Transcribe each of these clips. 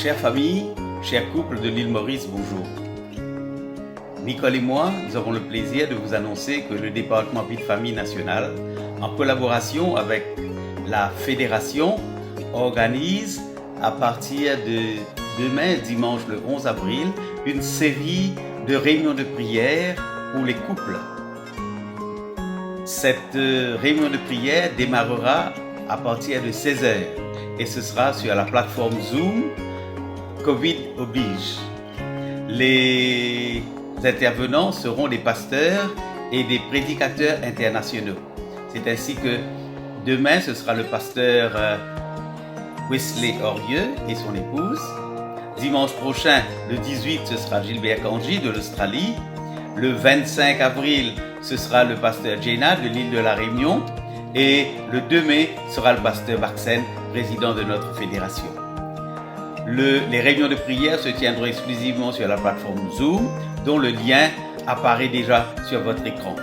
Chère famille, chers couples de l'île Maurice, bonjour. Nicole et moi, nous avons le plaisir de vous annoncer que le département Vie de Famille national, en collaboration avec la Fédération, organise à partir de demain, dimanche le 11 avril, une série de réunions de prière pour les couples. Cette réunion de prière démarrera à partir de 16h et ce sera sur la plateforme Zoom, Covid oblige. Les intervenants seront des pasteurs et des prédicateurs internationaux. C'est ainsi que demain, ce sera le pasteur Wesley Orieux et son épouse. Dimanche prochain, le 18, ce sera Gilbert Kanji de l'Australie. Le 25 avril, ce sera le pasteur Jenna de l'île de la Réunion. Et le 2 mai sera le pasteur Baxen, président de notre fédération. Les réunions de prière se tiendront exclusivement sur la plateforme Zoom, dont le lien apparaît déjà sur votre écran.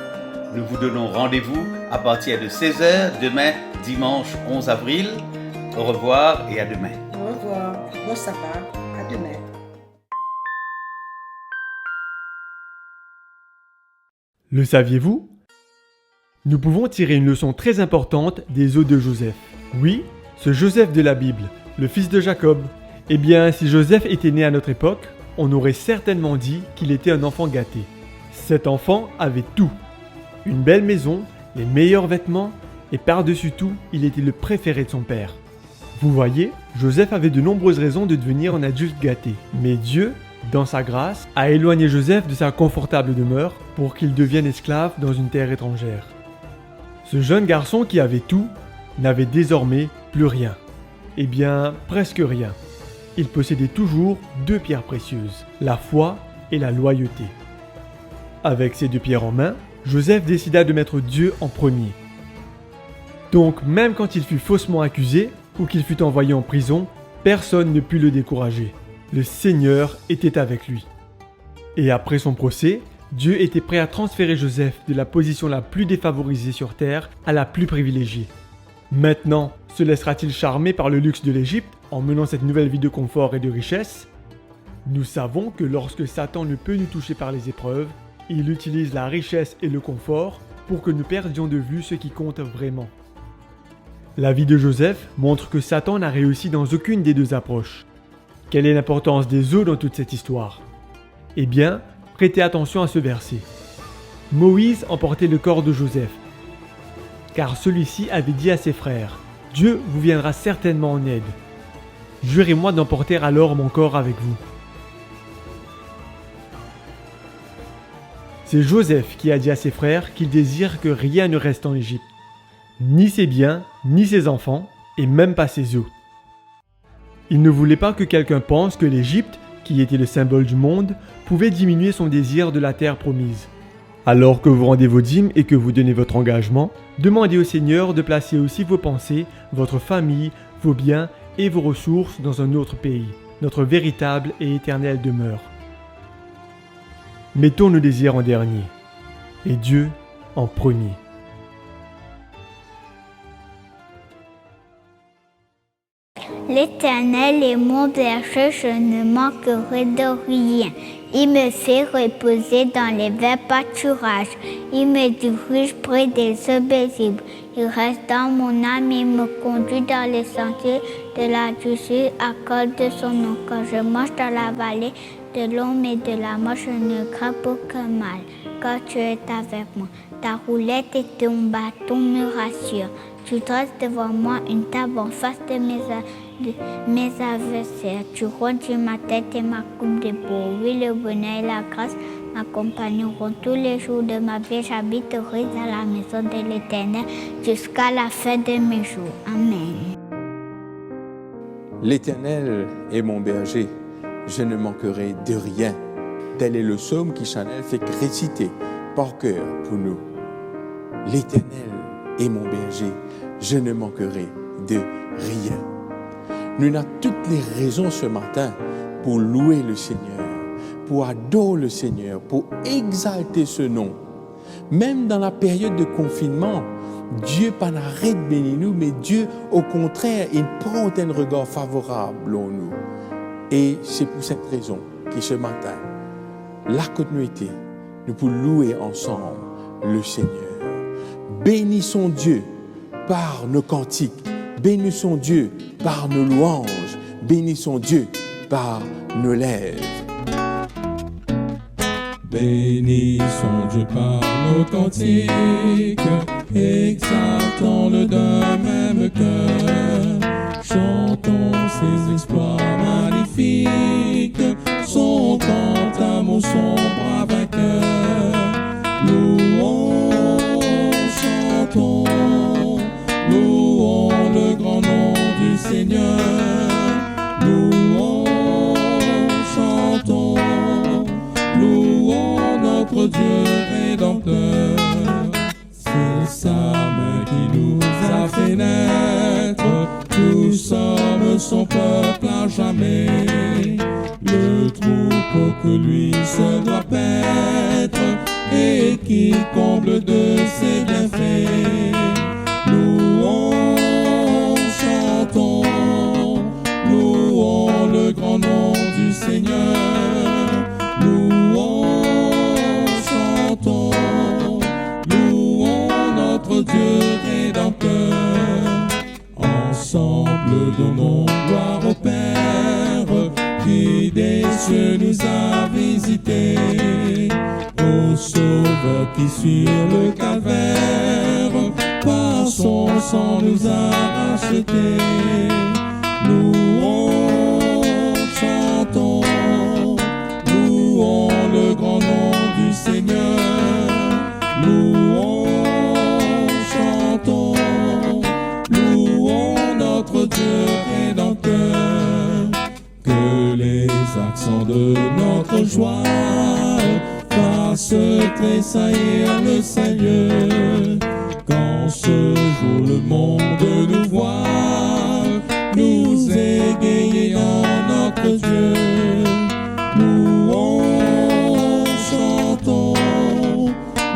Nous vous donnons rendez-vous à partir de 16h demain, dimanche 11 avril. Au revoir et à demain. Au revoir. Bon sabbat. À demain. Le saviez-vous ? Nous pouvons tirer une leçon très importante des os de Joseph. Oui, ce Joseph de la Bible, le fils de Jacob. Eh bien, si Joseph était né à notre époque, on aurait certainement dit qu'il était un enfant gâté. Cet enfant avait tout. Une belle maison, les meilleurs vêtements, et par-dessus tout, il était le préféré de son père. Vous voyez, Joseph avait de nombreuses raisons de devenir un adulte gâté. Mais Dieu, dans sa grâce, a éloigné Joseph de sa confortable demeure pour qu'il devienne esclave dans une terre étrangère. Ce jeune garçon qui avait tout, n'avait désormais plus rien. Eh bien, presque rien. Il possédait toujours deux pierres précieuses, la foi et la loyauté. Avec ces deux pierres en main, Joseph décida de mettre Dieu en premier. Donc même quand il fut faussement accusé ou qu'il fut envoyé en prison, personne ne put le décourager. Le Seigneur était avec lui. Et après son procès, Dieu était prêt à transférer Joseph de la position la plus défavorisée sur terre à la plus privilégiée. Maintenant, se laissera-t-il charmer par le luxe de l'Égypte en menant cette nouvelle vie de confort et de richesse ? Nous savons que lorsque Satan ne peut nous toucher par les épreuves, il utilise la richesse et le confort pour que nous perdions de vue ce qui compte vraiment. La vie de Joseph montre que Satan n'a réussi dans aucune des deux approches. Quelle est l'importance des os dans toute cette histoire ? Eh bien, prêtez attention à ce verset. Moïse emportait le corps de Joseph, car celui-ci avait dit à ses frères, « Dieu vous viendra certainement en aide. Jurez-moi d'emporter alors mon corps avec vous. » C'est Joseph qui a dit à ses frères qu'il désire que rien ne reste en Égypte, ni ses biens, ni ses enfants, et même pas ses os. Il ne voulait pas que quelqu'un pense que l'Égypte, qui était le symbole du monde, pouvait diminuer son désir de la terre promise. Alors que vous rendez vos dîmes et que vous donnez votre engagement, demandez au Seigneur de placer aussi vos pensées, votre famille, vos biens et vos ressources dans un autre pays, notre véritable et éternelle demeure. Mettons nos désirs en dernier, et Dieu en premier. L'Éternel est mon berger, je ne manquerai de rien. Il me fait reposer dans les verts pâturages. Il me dirige près des eaux paisibles. Il reste dans mon âme, il me conduit dans les sentiers de la justice à cause de son nom. Quand je marche dans la vallée de l'ombre et de la mort, je ne crains aucun mal, car tu es avec moi. Ta roulette et ton bâton me rassurent. Tu dresses devant moi une table en face de mes adversaires. Tu remplis ma tête et ma coupe de boue. Oui, le bonheur et la grâce m'accompagneront tous les jours de ma vie. J'habiterai dans la maison de l'Éternel jusqu'à la fin de mes jours. Amen. L'Éternel est mon berger, je ne manquerai de rien. Tel est le psaume qui Chanel fait réciter par cœur pour nous. L'Éternel est mon berger, je ne manquerai de rien. Nous avons toutes les raisons ce matin pour louer le Seigneur, pour adorer le Seigneur, pour exalter ce nom. Même dans la période de confinement, Dieu pas n'arrête de bénir nous, mais Dieu, au contraire, il prend un regard favorable en nous. Et c'est pour cette raison que ce matin, la communauté, nous pouvons louer ensemble le Seigneur. Bénissons Dieu par nos cantiques, bénissons Dieu par nos louanges, bénissons Dieu par nos lèvres. Bénissons Dieu par nos cantiques, exaltons-le d'un même cœur. Chantons ses exploits magnifiques, son grand amour, son bras vainqueur. Louons, chantons, louons le grand nom du Seigneur. Louons, chantons, louons notre Dieu rédempteur. C'est sa main qui nous a fait naître, nous sommes son peuple à jamais. Le troupeau que lui seul doit paître et qui comble de ses bienfaits. Louons, chantons, louons le grand nom du Seigneur. Louons, chantons, louons notre Dieu rédempteur. Ensemble donnons gloire au Père qui des cieux nous a visités, au Sauveur qui sur le calvaire par son sang nous a rachetés. Louons, chantons, louons le grand nom du Seigneur. Louons, chantons, louons notre Dieu rédempteur. Que les accents de notre joie fassent tressaillir le Seigneur. Quand ce jour le monde nous voit, nous égayer en notre Dieu. Louons, chantons,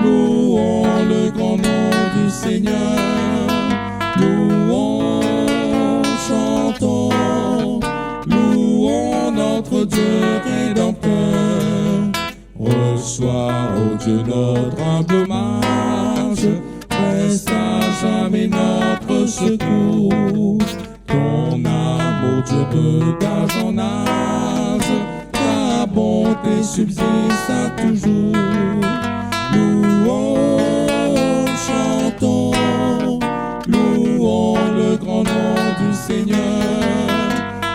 louons le grand nom du Seigneur. Louons, chantons, louons notre Dieu rédempteur. Reçois, ô Dieu, notre humble hommage, reste à jamais notre secours. Ton amour dure de d'âge en âge, ta bonté subsiste à toujours. Louons, chantons, louons le grand nom du Seigneur.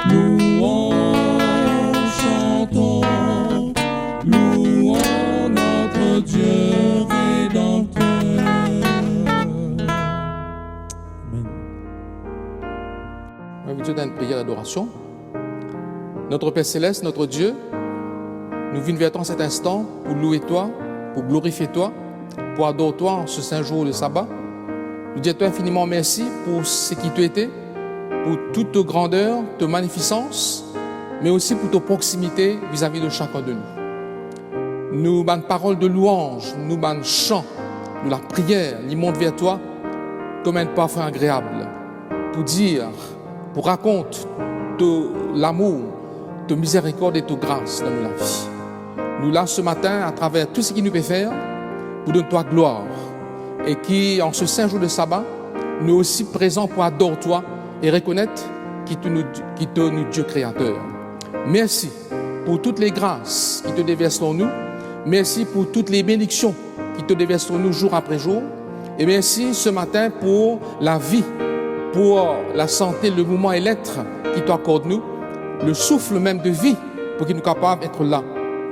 Louons, chantons, louons notre Dieu rédempteur. Amen. On va Dieu dans une prière d'adoration. Notre Père Céleste, notre Dieu, nous venons vers toi en cet instant pour louer toi, pour glorifier toi, pour adorer toi en ce saint jour, le sabbat. Nous disons toi infiniment merci pour ce qui tu étais, pour toute ta grandeur, ta magnificence, mais aussi pour ta proximité vis-à-vis de chacun de nous. Nous, ban parole de louange, nous, ban chant, nous, la prière, nous monte vers toi comme un parfum agréable, pour dire, pour raconter l'amour, ta miséricorde et ta grâce dans la vie. Nous, là, ce matin, à travers tout ce qui nous peut faire, pour donner toi gloire, et qui, en ce saint jour de sabbat, nous aussi présents pour adorer toi et reconnaître qui est notre Dieu créateur. Merci pour toutes les grâces qui te déversent sur nous. Merci pour toutes les bénédictions qui te déversent sur nous jour après jour. Et merci ce matin pour la vie, pour la santé, le mouvement et l'être qui t'accorde nous, le souffle même de vie pour qu'il nous capables d'être là,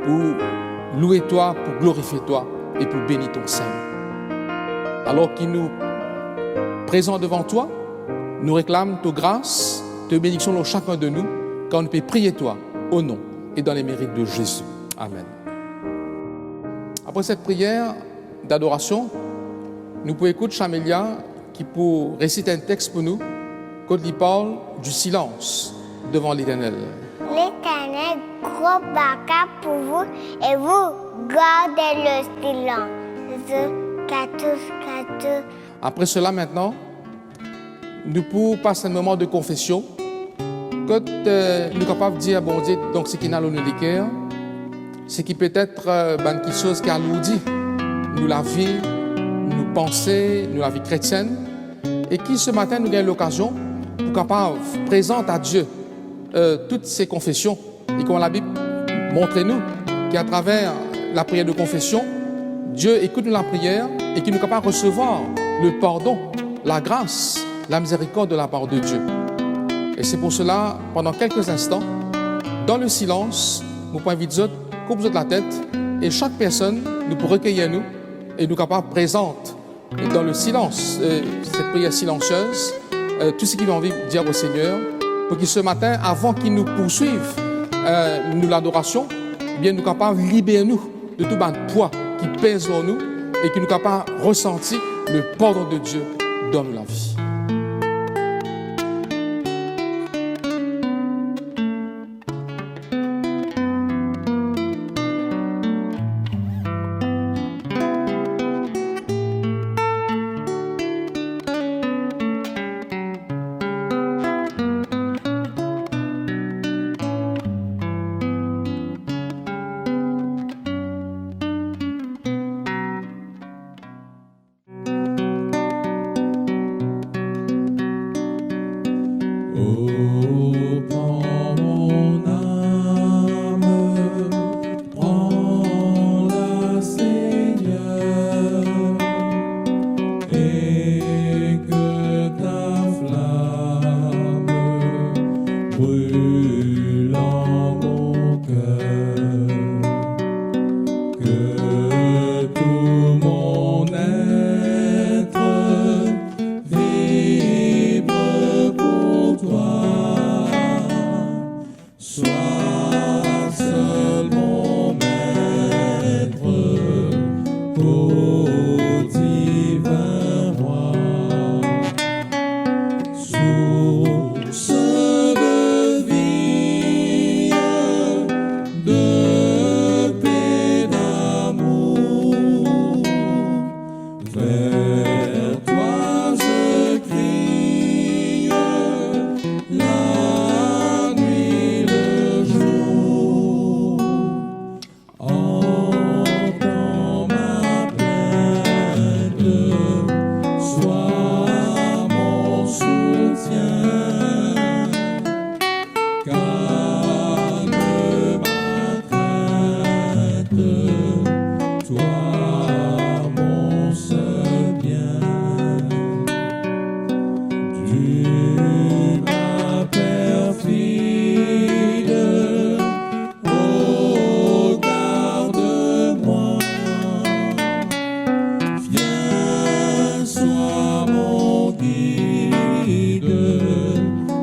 pour louer toi, pour glorifier toi et pour bénir ton Saint. Alors qu'il nous présente devant toi, nous réclame ta grâce, ta bénédiction dans chacun de nous, quand on peut prier toi au nom et dans les mérites de Jésus. Amen. Après cette prière d'adoration, nous pouvons écouter Chamélia qui pour réciter un texte pour nous, quand il parle du silence devant l'Éternel. L'Éternel, gros baka pour vous et vous gardez le silence. 14. Après cela maintenant, nous pouvons passer un moment de confession quand nous sommes capables de dire, bon Dieu, donc ce qui n'a l'honneur des cœurs, ce qui peut être quelque chose qui a nous dit, nous la vie, nous penser, nous la vie chrétienne, et qui ce matin nous avons l'occasion pour capable présenter à Dieu toutes ces confessions, et comme la Bible montre nous qu'à travers la prière de confession, Dieu écoute la prière et qu'il nous est capable de recevoir le pardon, la grâce, la miséricorde de la part de Dieu. Et c'est pour cela, pendant quelques instants, dans le silence, nous pouvons inviter autres, coupe de la tête, et chaque personne nous peut recueillir nous et nous capable présente dans le silence, cette prière silencieuse, tout ce qu'il a envie de dire au Seigneur, pour qu'il ce matin, avant qu'il nous poursuive nous l'adoration, eh bien nous capables de libérer nous de tout le poids qui pèse sur nous et qui nous capables de ressentir le pardon de Dieu dans la vie. Oh, prends mon âme, prends-la, Seigneur, et que ta flamme brûle en mon cœur, que tout mon être vibre pour toi. Sois seul mon maître, ô divin roi, source de vie, de paix, d'amour. Vers toi je crie, la nuit, le jour. Entends ma plainte, sois mon soutien. Calme ma crainte, toi mon seul bien. Tu m'as perfide, oh garde-moi. Viens, sois mon guide,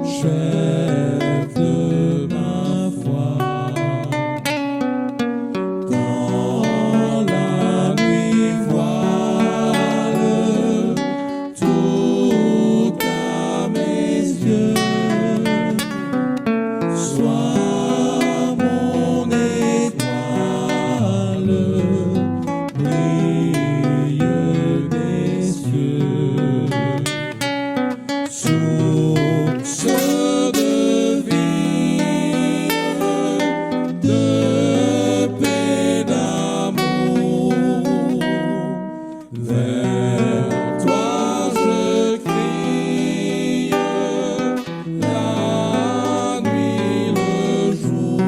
chef de ma foi. Quand la nuit voile tout à mes yeux, sois mon étoile, brille des cieux. Source de vie, de paix, d'amour. Vers toi je crie, la nuit, le jour.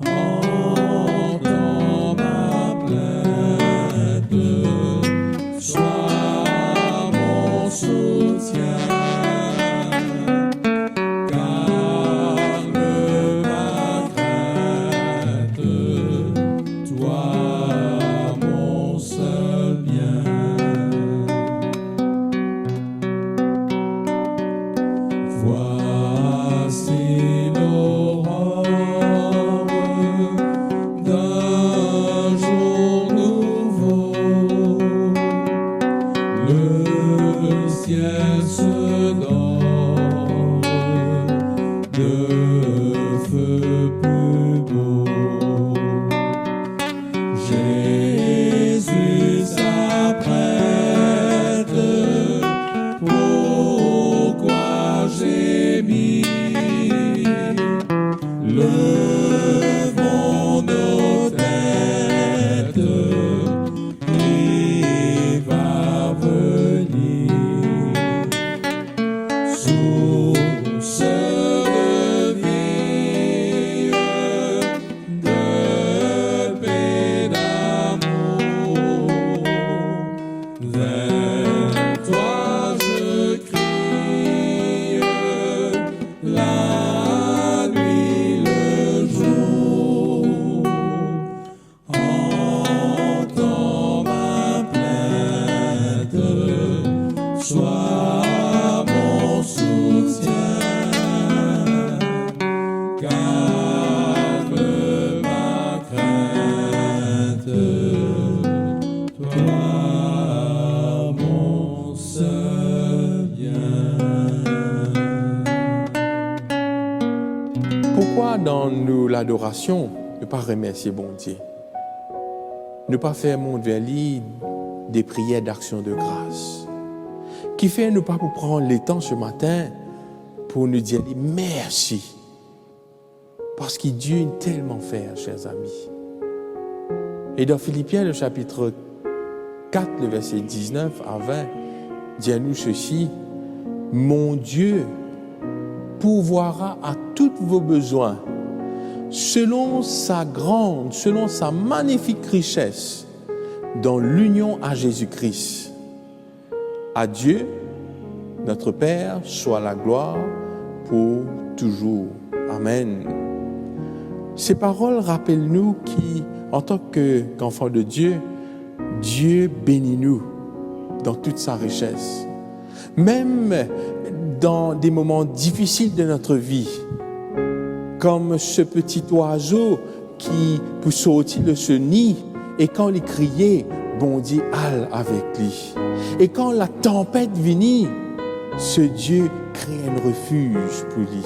Entends ma plainte, sois mon soutien. Calme ma crainte, toi mon seul bien. Voici l'aurore d'un jour nouveau. Le ciel se dore de feu plus beau. Jésus s'apprête, pourquoi gémir? pas dans l'adoration, ne pas remercier bon Dieu. Ne pas faire mon vers lui des prières d'action de grâce. Qui fait ne pas pour prendre le temps ce matin pour nous dire merci. Parce que Dieu est tellement fait, chers amis. Et dans Philippiens, le chapitre 4, le verset 19 à 20, dit à nous ceci: mon Dieu pourvoira à tous vos besoins selon sa magnifique richesse dans l'union à Jésus-Christ. À Dieu, notre Père, soit la gloire pour toujours. Amen. Ces paroles rappellent-nous qu'en tant qu'enfants de Dieu, Dieu bénit nous dans toute sa richesse. Même dans des moments difficiles de notre vie, comme ce petit oiseau qui, pour sortir de ce nid, et quand il criait, bon Dieu alle avec lui. Et quand la tempête venait, ce Dieu crée un refuge pour lui.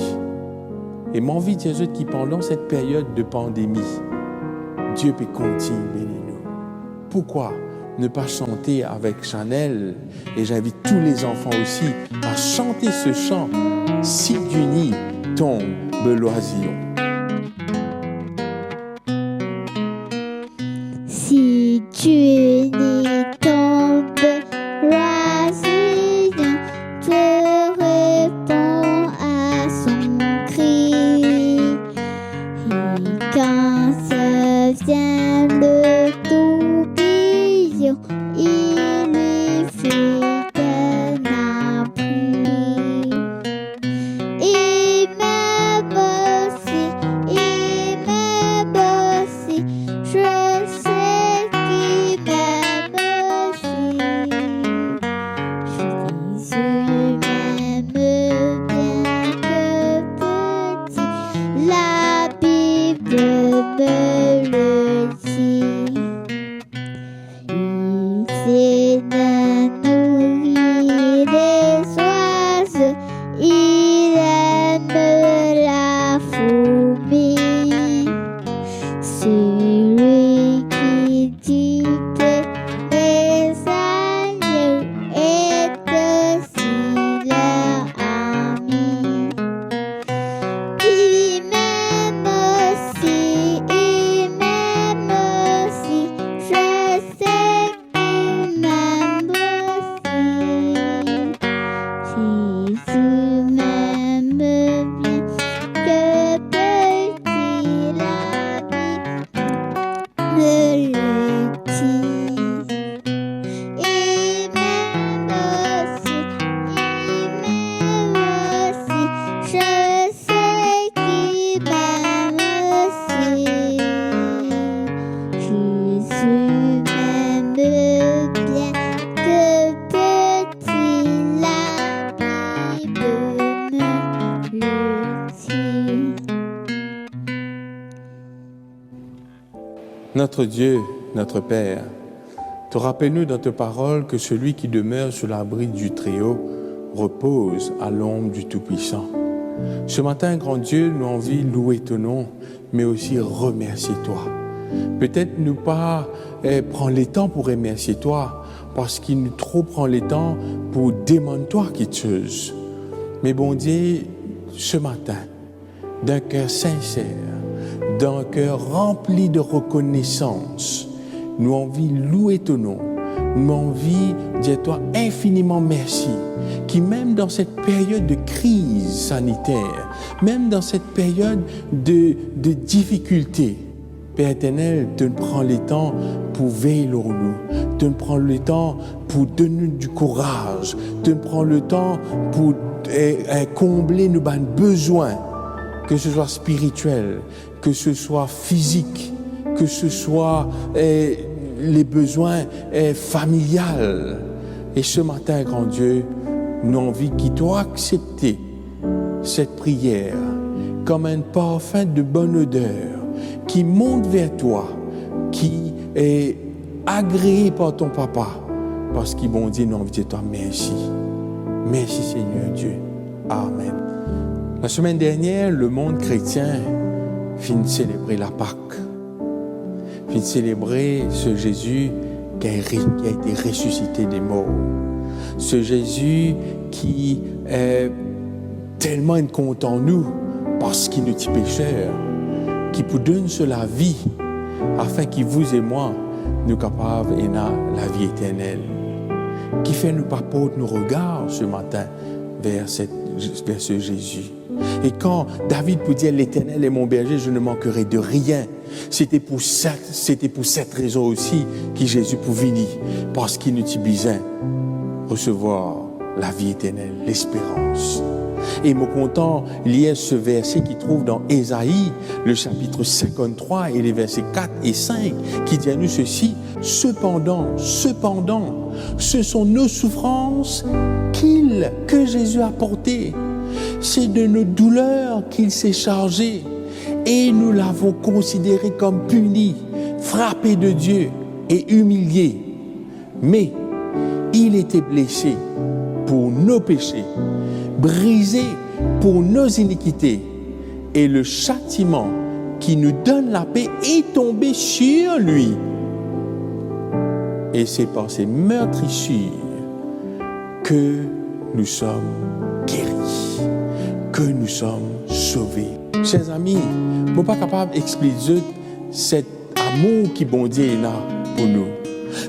Et mon envie de dire que pendant cette période de pandémie, Dieu peut continuer à bénir nous. Pourquoi ne pas chanter avec Chanel? Et j'invite tous les enfants aussi à chanter ce chant. Si du nid tombe l'oisillon. Si du nid tombe l'oisillon, Dieu répond à son cri. Et quand se vient le tourbillon, il lui fait un abri. Et même aussi, je sais qu'il m'aime aussi. Jésus m'aime bien que petit, la Bible me le dit. Il sait nourrir les oiseaux, il aime la fourmi. Celui qui dit que mes agneaux est aussi leur ami. Il m'aime aussi, je sais qu'il m'aime aussi. Jésus m'aime bien que petit, la Bible me le dit. Il m'aime aussi, je sais qu'il m'aime aussi. Jésus m'aime bien que petit, la Bible me le dit. Notre Dieu, notre Père, te rappelle-nous dans tes paroles que celui qui demeure sous l'abri du Très-Haut repose à l'ombre du Tout-Puissant. Ce matin, grand Dieu, nous avons envie de louer ton nom, mais aussi remercier toi. Peut-être ne pas prendre le temps pour remercier toi, parce qu'il nous trop prend le temps pour demander toi quelque chose. Mais bon Dieu, ce matin, d'un cœur sincère, d'un cœur rempli de reconnaissance, nous avons envie de louer ton nom. Nous avons envie de dire toi infiniment merci, qui même dans cette période de crise sanitaire, même dans cette période de difficulté, Père éternel, tu prends le temps pour veiller sur nous, tu prends le temps pour donner du courage, tu prends le temps pour combler nos besoins, que ce soit spirituel, que ce soit physique, que ce soit les besoins familiales. Et ce matin, grand Dieu, nous avons envie qu'il doit accepter cette prière comme un parfum de bonne odeur qui monte vers toi, qui est agréé par ton papa, parce qu'il bon Dieu, nous avons envie de dire toi merci. Merci Seigneur Dieu. Amen. La semaine dernière, le monde chrétien fin célébrer la Pâque, fin célébrer ce Jésus qui a été ressuscité des morts, ce Jésus qui est tellement content nous parce qu'il nous est pécheurs, qui nous donne sur la vie afin que vous et moi nous capables de la vie éternelle, qui fait nous pas porter nos regards ce matin vers ce Jésus. Et quand David peut dire l'Éternel est mon berger, je ne manquerai de rien, c'était pour cette raison aussi que Jésus pouvait venir, parce qu'il nous besoin recevoir la vie éternelle, l'espérance. Et me content lié ce verset qui trouve dans Ésaïe, le chapitre 53 et les versets 4 et 5, qui dit à nous ceci: cependant, ce sont nos souffrances que Jésus a portées. C'est de nos douleurs qu'il s'est chargé et nous l'avons considéré comme puni, frappé de Dieu et humilié. Mais il était blessé pour nos péchés, brisé pour nos iniquités, et le châtiment qui nous donne la paix est tombé sur lui. Et c'est par ces meurtrissures que nous sommes guéris, que nous sommes sauvés. Chers amis, je ne suis pas capable d'expliquer cet amour qui bon Dieu est là pour nous.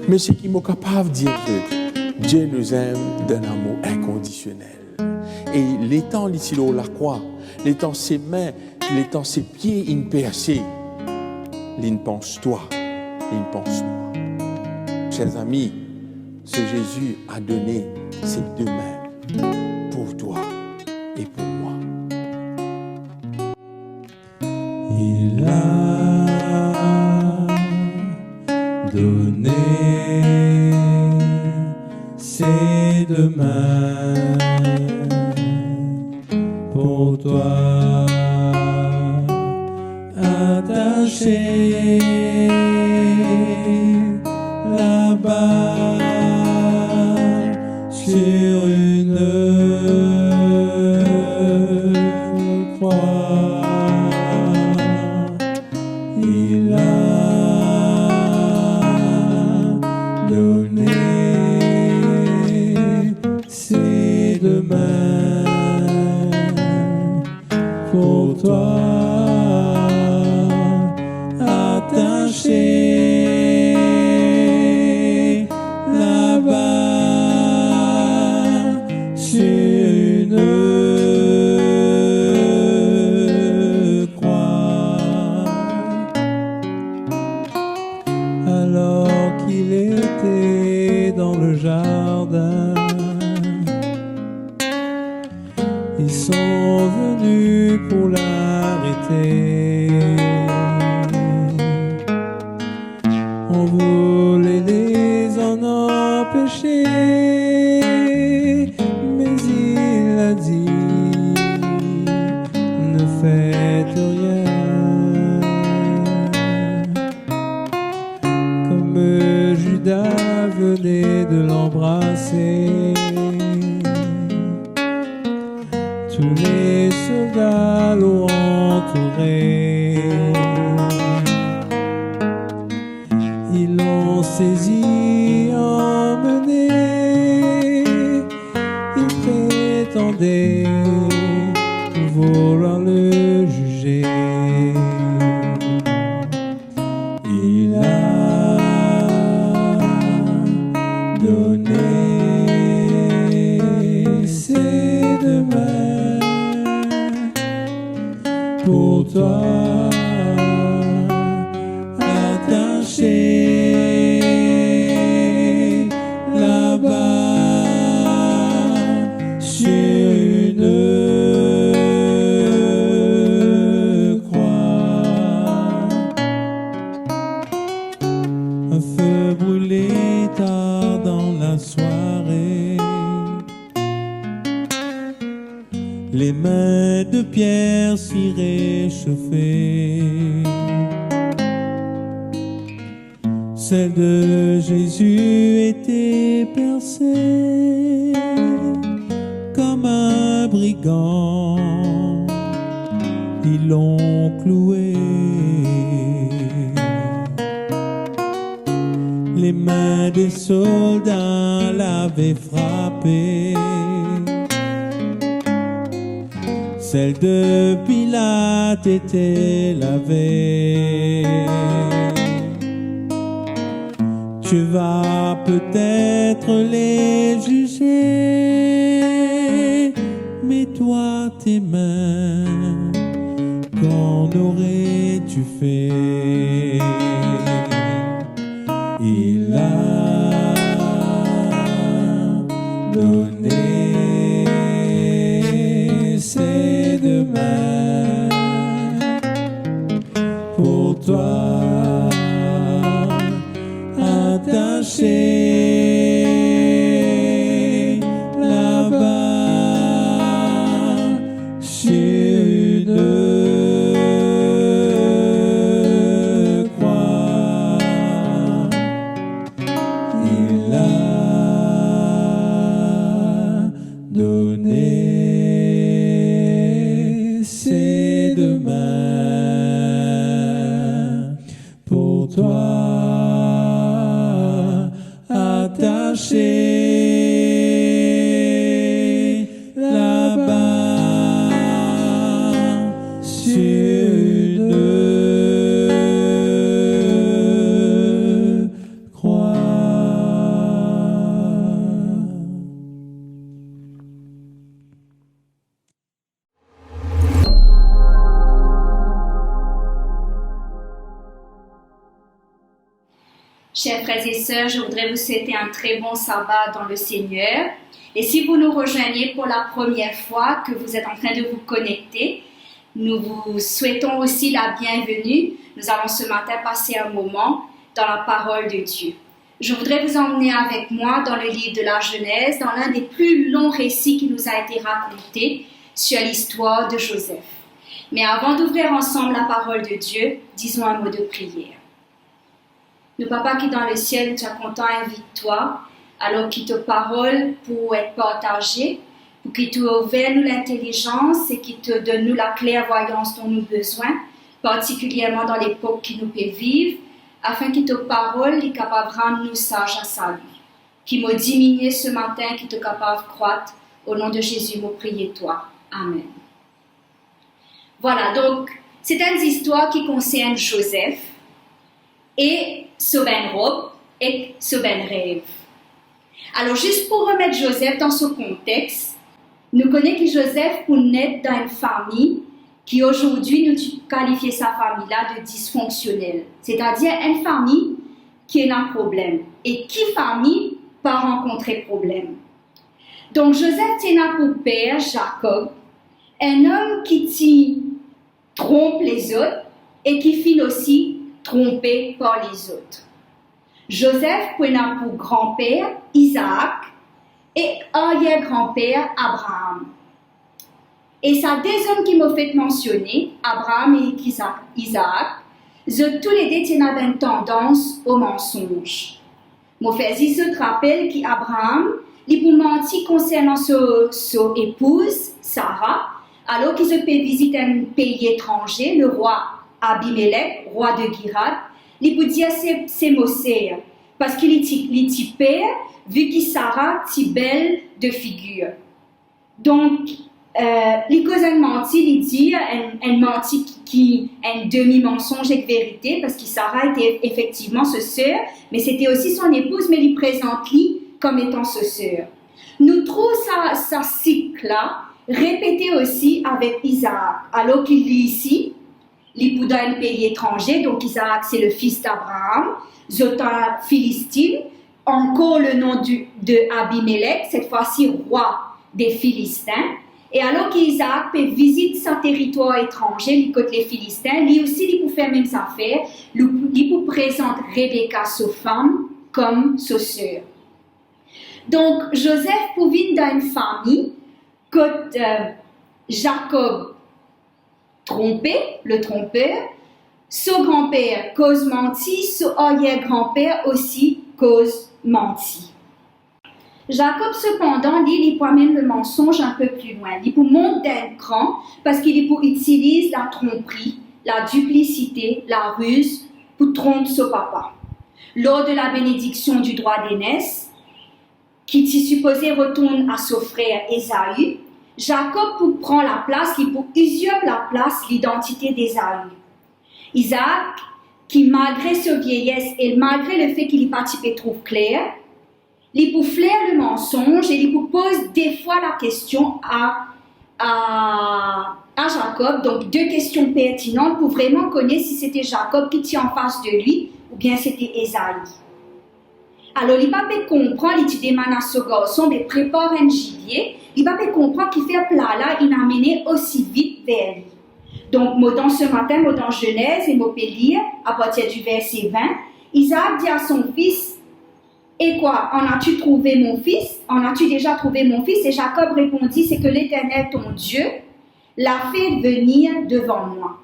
Mais ce qui est capable de dire que Dieu nous aime d'un amour inconditionnel. Et l'étant ici là la croix, l'étant ses mains, l'étant ses pieds in percés, il pense toi, il pense moi. Chers amis, ce Jésus a donné ses deux mains pour toi et pour moi. Il a donné ses deux mains pour toi, attaché là-bas sur une croix. Il a donné ses deux mains pour toi, attaché là-bas sur une croix. Alors qu'il était dans le jardin, ils sont venus pour l'arrêter. On voulait les en empêcher, mais il a dit: ne faites rien. Comme Judas venait de l'embrasser, tous les soldats l'ont entouré. Ils l'ont saisi, emmené. Ils prétendaient vouloir le juger. Il a donné ses deux mains pour toi, attaché là-bas sur une croix. Un feu brûlait tard dans la soirée. Les mains de Pierre s'y réchauffaient. Celle de Jésus était percée comme un brigand. qui l'ont cloué. Les mains des soldats l'avaient frappé. Celle de Pilate était lavée. Tu vas peut-être les juger, mais toi tes mains, qu'en aurais-tu fait? Il a donné ses deux mains pour toi, attaché là-bas sur une croix. Il a donné ses deux mains pour toi, attaché là-bas sur une croix. Chers frères et sœurs, je voudrais vous souhaiter un très bon sabbat dans le Seigneur. Et si vous nous rejoignez pour la première fois, que vous êtes en train de vous connecter, nous vous souhaitons aussi la bienvenue. Nous allons ce matin passer un moment dans la parole de Dieu. Je voudrais vous emmener avec moi dans le livre de la Genèse, dans l'un des plus longs récits qui nous a été raconté sur l'histoire de Joseph. Mais avant d'ouvrir ensemble la parole de Dieu, disons un mot de prière. Nous, Papa qui est dans le ciel, tu es content, invite-toi, alors que ta parole pour être partagée, pour que tu ouvres nous l'intelligence et que tu donnes nous la clairvoyance dont nous avons besoin, particulièrement dans l'époque qui nous peut vivre, afin que ta parole est capable de rendre nous sages à salut. Qui m'a diminué ce matin, qui est capable de croître, au nom de Jésus, m'a prié toi. Amen. Voilà, donc, c'est une histoire qui concerne Joseph et son robe et son rêve. Alors, juste pour remettre Joseph dans ce contexte, nous connaissons que Joseph pour naître dans une famille qui aujourd'hui nous qualifie sa famille-là de dysfonctionnelle. C'est-à-dire une famille qui a un problème. Et qui famille pas rencontrer problème. Donc, Joseph tient pour père Jacob, un homme qui trompe les autres et qui finit aussi trompé par les autres. Joseph prenait pour grand-père Isaac et arrière-grand-père Abraham. Et ça, deux hommes qui m'ont fait mentionner, Abraham et Isaac, tous les deux tiennent une tendance au mensonge. Mon frère se rappelle qu'Abraham, il pour mentir concernant son épouse, Sarah, alors qu'il se peut visiter un pays étranger, le roi Abimelech, roi de Gérard, il peut dire c'est Mosée, parce qu'il est père, vu que Sarah est belle de figure. Donc, les causes un menti, il dit un menti qui est un demi-mensonge et vérité, parce que Sarah était effectivement sa sœur, mais c'était aussi son épouse, mais il présente lui comme étant sa sœur. Nous trouvons ça cycle-là répété aussi avec Isaac, alors qu'il est ici. Il est dans un pays étranger, donc Isaac c'est le fils d'Abraham, Zotan Philistine, encore le nom de Abimelech, cette fois-ci roi des Philistins. Et alors qu'Isaac peut visiter son territoire étranger, il côté les Philistins, lui aussi il peut faire même affaire, il peut présenter Rebecca, sa femme, comme sa sœur. Donc Joseph peut venir dans une famille que Jacob trompé, le trompeur, son grand-père cause menti, son arrière-grand-père aussi cause menti. Jacob, cependant, il promène le mensonge un peu plus loin. Il monte d'un cran parce qu'il utilise la tromperie, la duplicité, la ruse pour tromper son papa. Lors de la bénédiction du droit d'aînesse, qui était supposé retourne à son frère Ésaü, Jacob prend la place, il usurpe la place, l'identité d'Ésaü. Isaac, qui malgré sa vieillesse et malgré le fait qu'il y participe trop clair, il pour flaire le mensonge et il pour pose des fois la question à Jacob, donc deux questions pertinentes pour vraiment connaître si c'était Jacob qui tient en face de lui ou bien c'était Ésaü. Alors, il va pas comprendre, il demande à ce garçon, mais prépare un gibier, il va pas comprendre qu'il fait plat là, il a mené aussi vite vers lui. Donc, moi, dans ce matin, moi, dans Genèse, et moi, peux lire, à partir du verset 20, Isaac dit à son fils, et quoi, en as-tu trouvé mon fils? En as-tu déjà trouvé mon fils? Et Jacob répondit, c'est que l'Éternel, ton Dieu, l'a fait venir devant moi.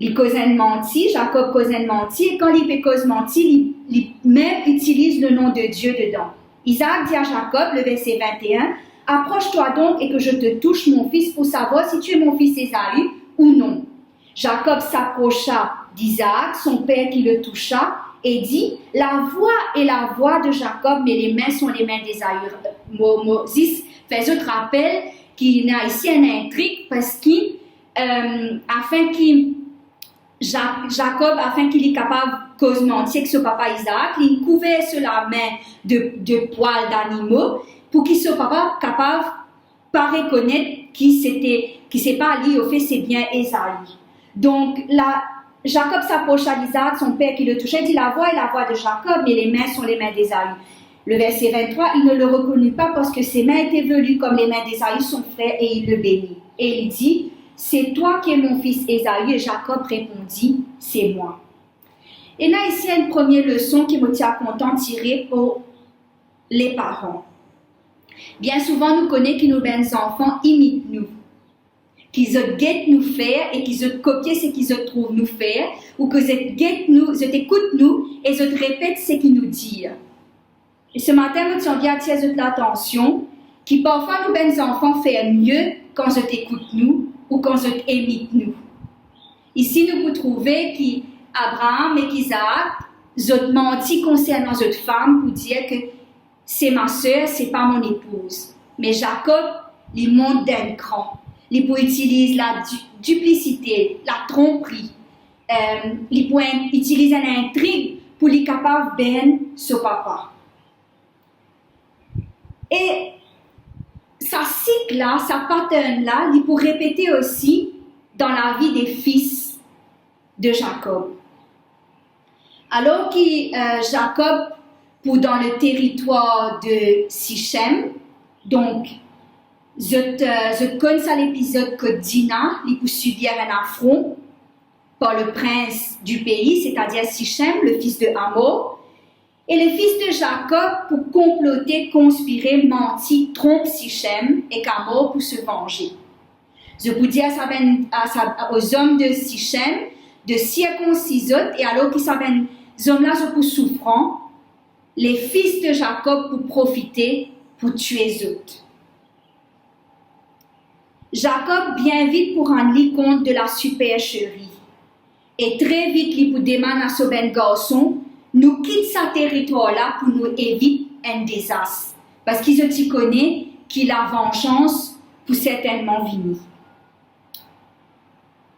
Il cause un menti, Jacob cause un menti, et quand il fait cause menti, il même utilise le nom de Dieu dedans. Isaac dit à Jacob, le verset 21, approche-toi donc et que je te touche mon fils pour savoir si tu es mon fils Ésaü ou non. Jacob s'approcha d'Isaac, son père qui le toucha, et dit, la voix est la voix de Jacob, mais les mains sont les mains d'Ésaü. Moses fait autre rappel qu'il y a ici une intrigue parce qu'il, Jacob, afin qu'il est capable de cause mentir que son papa Isaac, il couvert sur la main de poils d'animaux pour qu'il soit capable de pas reconnaître qui c'est pas lui au fait c'est bien Ésaü. Donc là, Jacob s'approche à Isaac, son père qui le touchait, dit la voix est la voix de Jacob, mais les mains sont les mains d'Ésaü. Le verset 23, il ne le reconnut pas parce que ses mains étaient velues comme les mains d'Ésaü, son frère, et il le bénit. Et il dit, c'est toi qui es mon fils Ésaü, et Jacob répondit, c'est moi. Et là, ici, il y a une première leçon qui me tient content tirer pour les parents. Bien souvent, nous connaissons que nos bons enfants imitent nous. Qu'ils guettent nous faire et qu'ils copient ce qu'ils trouvent nous faire, ou qu'ils guettent nous, ils écoutent nous et ils répètent ce qu'ils nous disent. Et ce matin, nous tiens bien attirer l'attention, qui parfois nos bons enfants font mieux quand ils écoutent nous ou quand ils imitent nous. Ici, nous pouvons trouver qu'Abraham et qu'Isaac, ils ont menti concernant cette femme pour dire que c'est ma sœur, c'est pas mon épouse. Mais Jacob, il monte d'un cran. Il peut utiliser la duplicité, la tromperie. Il peut utiliser une intrigue pour être capable de bénir son papa. Et sa cycle-là, sa pattern-là, il peut répéter aussi dans la vie des fils de Jacob. Alors que Jacob, pour dans le territoire de Sichem, donc, je connais ça l'épisode que Dina, il peut subir un affront par le prince du pays, c'est-à-dire Sichem, le fils de Hamor. Et le fils de Jacob, pour comploter, conspirer, mentir, trompe Sichem et Hamor pour se venger. Je vous dis aux hommes de Sichem de circonciser, et alors qu'ils savent, les hommes-là sont pour souffrant, les fils de Jacob pour profiter, pour tuer les autres. Jacob bien vite pour rendre compte de la supercherie. Et très vite, il pour demander à ce ben garçon, nous quitte ce territoire-là pour nous éviter un désastre. Parce qu'ils ont connaissent que la vengeance pour certainement venir.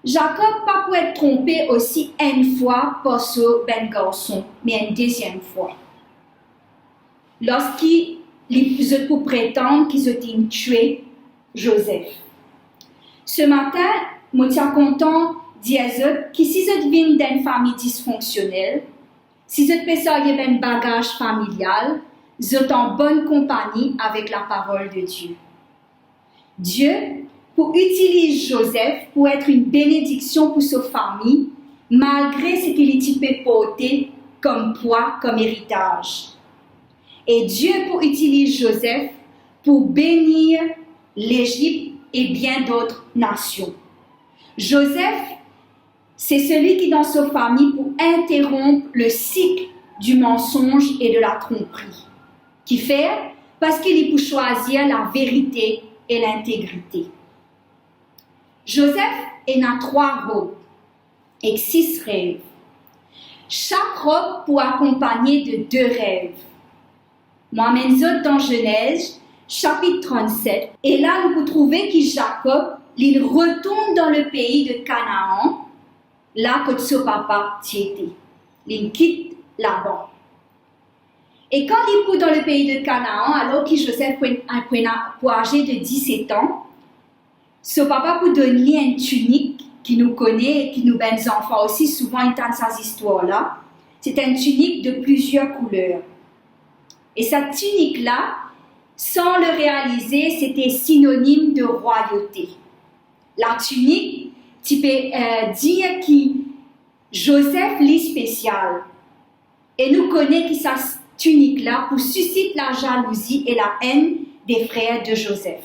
Jacob pas pour être trompé aussi une fois par ce ben garçon, mais une deuxième fois. Lorsqu'ils pour prétendre qu'ils ont tué Joseph. Ce matin, je suis content de dire que si vous venez d'une famille dysfonctionnelle, si vous avez un bagage familial, vous êtes en bonne compagnie avec la parole de Dieu. Dieu, pour utiliser Joseph pour être une bénédiction pour sa famille, malgré ce qu'il peut porter comme poids, comme héritage. Et Dieu pour utiliser Joseph pour bénir l'Égypte et bien d'autres nations. Joseph, c'est celui qui dans sa famille pour interrompre le cycle du mensonge et de la tromperie, qui fait parce qu'il peut choisir la vérité et l'intégrité. Joseph a 3 robes et 6 rêves. Chaque robe peut accompagner de 2 rêves. Moi-même, dans Genèse, chapitre 37, et là, nous pouvons trouver que Jacob, il retourne dans le pays de Canaan, là que son papa était. Il quitte là-bas. Et quand il est dans le pays de Canaan, alors que Joseph est âgé de 17 ans, son papa peut donner une tunique qui nous connaît et qui nous ben enfants aussi souvent entendent ces histoires-là. C'est une tunique de plusieurs couleurs. Et cette tunique-là, sans le réaliser, c'était synonyme de royauté. La tunique, tu peux dire que Joseph est spécial. Et nous connaissons que cette tunique-là pour susciter la jalousie et la haine des frères de Joseph.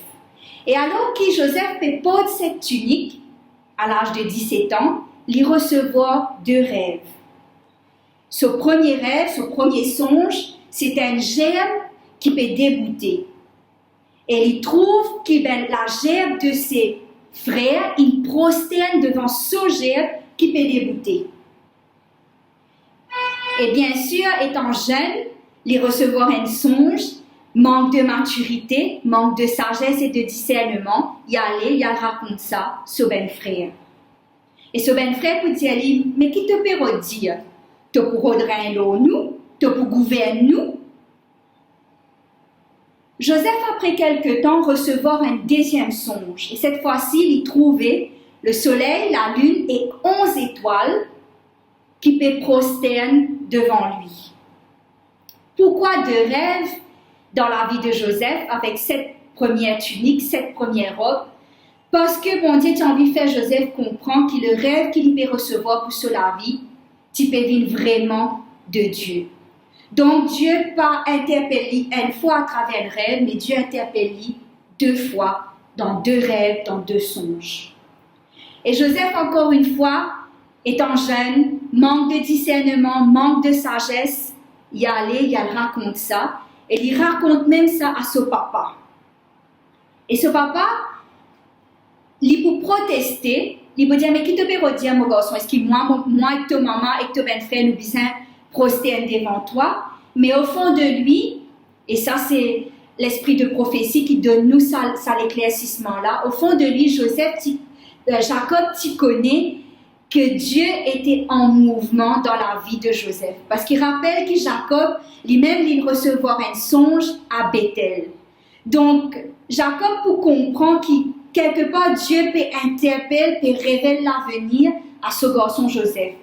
Et alors que Joseph porte cette tunique, à l'âge de 17 ans, il recevra 2 rêves. Son premier rêve, son premier songe, c'est un gerbe qui peut débouter. Et il trouve que la gerbe de ses frères, il prosterne devant ce gerbe qui peut débouter. Et bien sûr, étant jeune, il recevra un songe, manque de maturité, manque de sagesse et de discernement, il raconte ça sur ben frère. Et sur ben frère peut dire, mais qui te peut dire? Tu peux redresser nous, tu peux gouverner nous. Joseph, après quelque temps, recevra un deuxième songe. Et cette fois-ci, il trouvait le soleil, la lune et 11 étoiles qui peut prosterner devant lui. Pourquoi 2 rêves dans la vie de Joseph avec cette première tunique, cette première robe? Parce que bon Dieu, tu as envie de faire Joseph comprendre que le rêve qu'il peut recevoir pour la vie, tu peux vivre vraiment de Dieu. Donc Dieu pas interpellé une fois à travers le rêve, mais Dieu interpelle 2 fois dans 2 rêves, dans 2 songes. Et Joseph, encore une fois, étant jeune, manque de discernement, manque de sagesse, il raconte ça, et il raconte même ça à son papa. Et son papa, il peut protester, il peut dire, mais qui te peut dire, mon garçon, est-ce que moi et ta maman et ton ben frère, nous besoin prosterner devant toi? Mais au fond de lui, et ça c'est l'esprit de prophétie qui donne nous ça l'éclaircissement-là, au fond de lui, Jacob, tu connais que Dieu était en mouvement dans la vie de Joseph. Parce qu'il rappelle que Jacob, lui-même, il recevra un songe à Bethel. Donc, Jacob peut comprendre que quelque part, Dieu peut interpeller, peut révéler l'avenir à ce garçon Joseph.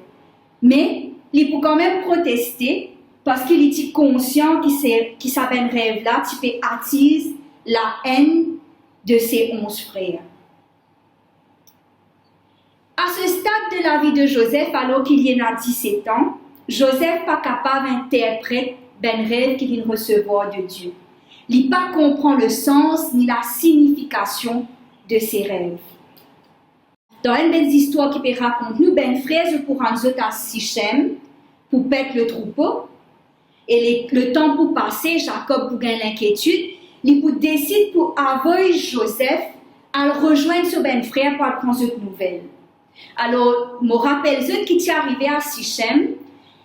Mais, il peut quand même protester parce qu'il est conscient qu'il s'avait un rêve-là, qui peut attiser la haine de ses 11 frères. À ce stade de la vie de Joseph, alors qu'il y en a 17 ans, Joseph n'est pas capable d'interpréter ben rêve qu'il recevra de Dieu. Il ne comprend pas le sens ni la signification de ses rêves. Dans une belle histoire qui peut raconter nous, ben frère pour rendre à Sichem pour perdre le troupeau. Et le temps pour passer, Jacob pour gagner l'inquiétude, il décide pour envoyer Joseph à le rejoindre sur ben frère pour prendre une nouvelle. Alors, je me rappelle qui est arrivé à Sichem,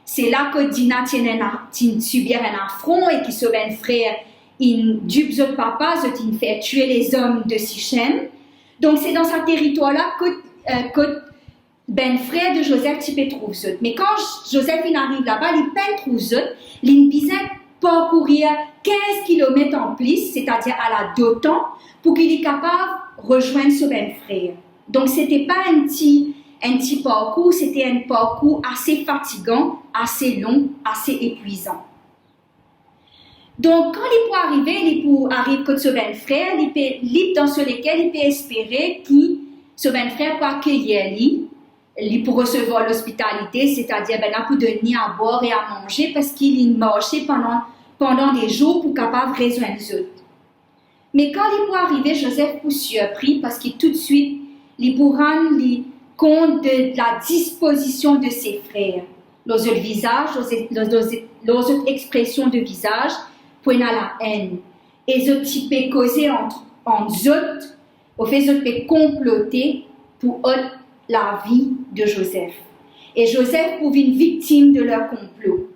c'est là que Dina subit un affront et qui se ben frère, il dupe son papa, il fait tuer les hommes de Sichem. Donc, c'est dans ce territoire-là que ben frère de Joseph tu peux trouver ça. Mais quand Joseph arrive là-bas, il peine trouve ça, il besoin parcourir 15 km en plus, c'est-à-dire à la 2 temps, pour qu'il est capable de rejoindre ce ben frère. Donc, ce n'était pas un petit parcours, c'était un parcours assez fatigant, assez long, assez épuisant. Donc, quand il peut arriver comme ce ben frère, il peut dans ce lequel il peut espérer que ce ben frère peut accueillir lui pour recevoir l'hospitalité, c'est-à-dire là pour donner à boire et à manger parce qu'il marchait pendant des jours pour capable de rejoindre les autres. Mais quand il peut arriver, Joseph est surpris parce que tout de suite, il peut rendre compte de la disposition de ses frères. Leurs visages, leurs expressions de visage, point à la haine. et ils ont causé entre eux, au fait ils ont comploté pour la vie de Joseph. Et Joseph pouvait une victime de leur complot.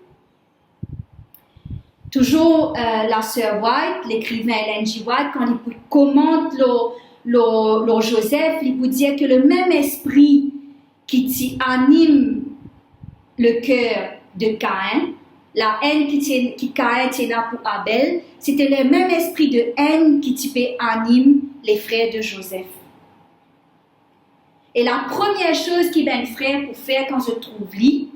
Toujours la sœur White, l'écrivain Ellen G. White, quand il commente le Joseph, il peut dire que le même esprit qui anime le cœur de Caïn, la haine qui Caïn tenait pour Abel, c'était le même esprit de haine qui anime les frères de Joseph. Et la première chose qu'il ben frère pour faire quand je trouve lui,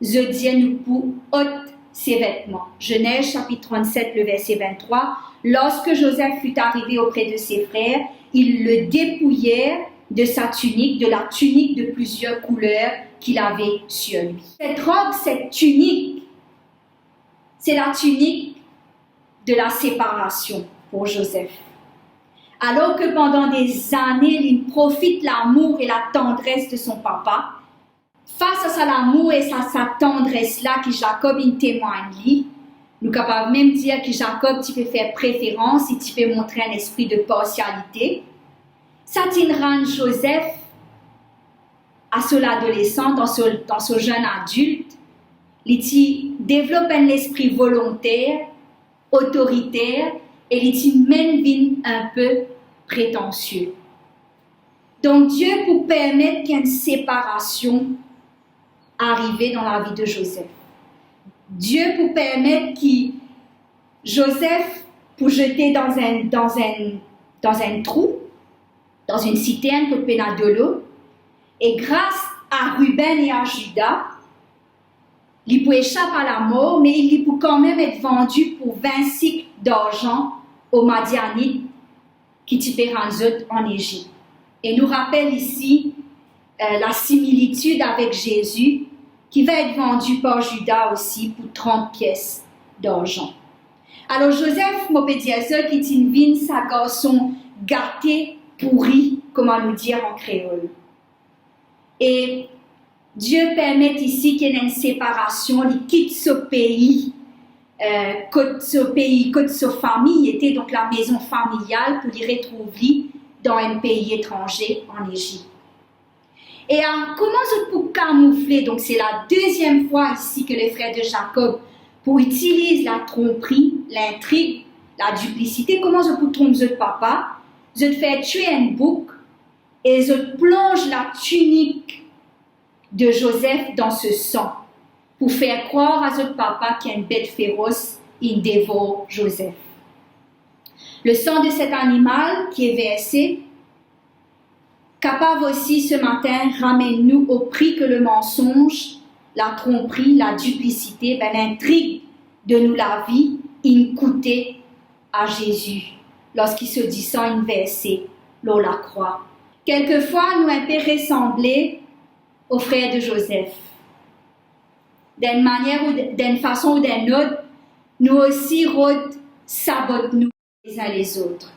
je dis nous pour ôter ses vêtements. Genèse chapitre 37, le verset 23. Lorsque Joseph fut arrivé auprès de ses frères, ils le dépouillèrent de sa tunique, de la tunique de plusieurs couleurs qu'il avait sur lui. Cette robe, cette tunique, c'est la tunique de la séparation pour Joseph. Alors que pendant des années, il profite l'amour et la tendresse de son papa, face à ça l'amour et sa tendresse-là que Jacob il témoigne, nous sommes capables même de dire que Jacob tu peux faire préférence et tu peux montrer un esprit de partialité. Ça rend Joseph à son adolescent, dans son jeune adulte, il développe un esprit volontaire, autoritaire, et il même un peu prétentieux. Donc Dieu pour permettre qu'il y ait une séparation arrive dans la vie de Joseph. Dieu pour permettre que Joseph pour jeter dans un trou, dans une citerne pour pénal de l'eau, et grâce à Ruben et à Judas, il peut échapper à la mort, mais il peut quand même être vendu pour 20 cycles d'argent aux Madianites qui typaient en Égypte. Et nous rappelle ici la similitude avec Jésus qui va être vendu par Judas aussi pour 30 pièces d'argent. Alors Joseph, mon pédiatre, qui est une vigne, sa garçon gâté, pourri, comment nous dire en créole. Et Dieu permet ici qu'il y ait une séparation, il quitte ce pays, que sa famille était donc la maison familiale pour y retrouver dans un pays étranger en Égypte. Et comment je peux camoufler, donc c'est la deuxième fois ici que les frères de Jacob pour utiliser la tromperie, l'intrigue, la duplicité, comment je peux tromper le papa, je fais tuer un bouc et je plonge la tunique de Joseph dans ce sang pour faire croire à notre papa qu'il y a une bête féroce, il dévore Joseph. Le sang de cet animal qui est versé, capable aussi ce matin, ramène-nous au prix que le mensonge, la tromperie, la duplicité, l'intrigue de nous la vie, il coûtait à Jésus lorsqu'il se descend une versée, l'eau la croix. Quelquefois, nous un peu ressembler aux frères de Joseph. D'une manière ou d'une façon ou d'une autre, nous aussi sabotons-nous les uns les autres.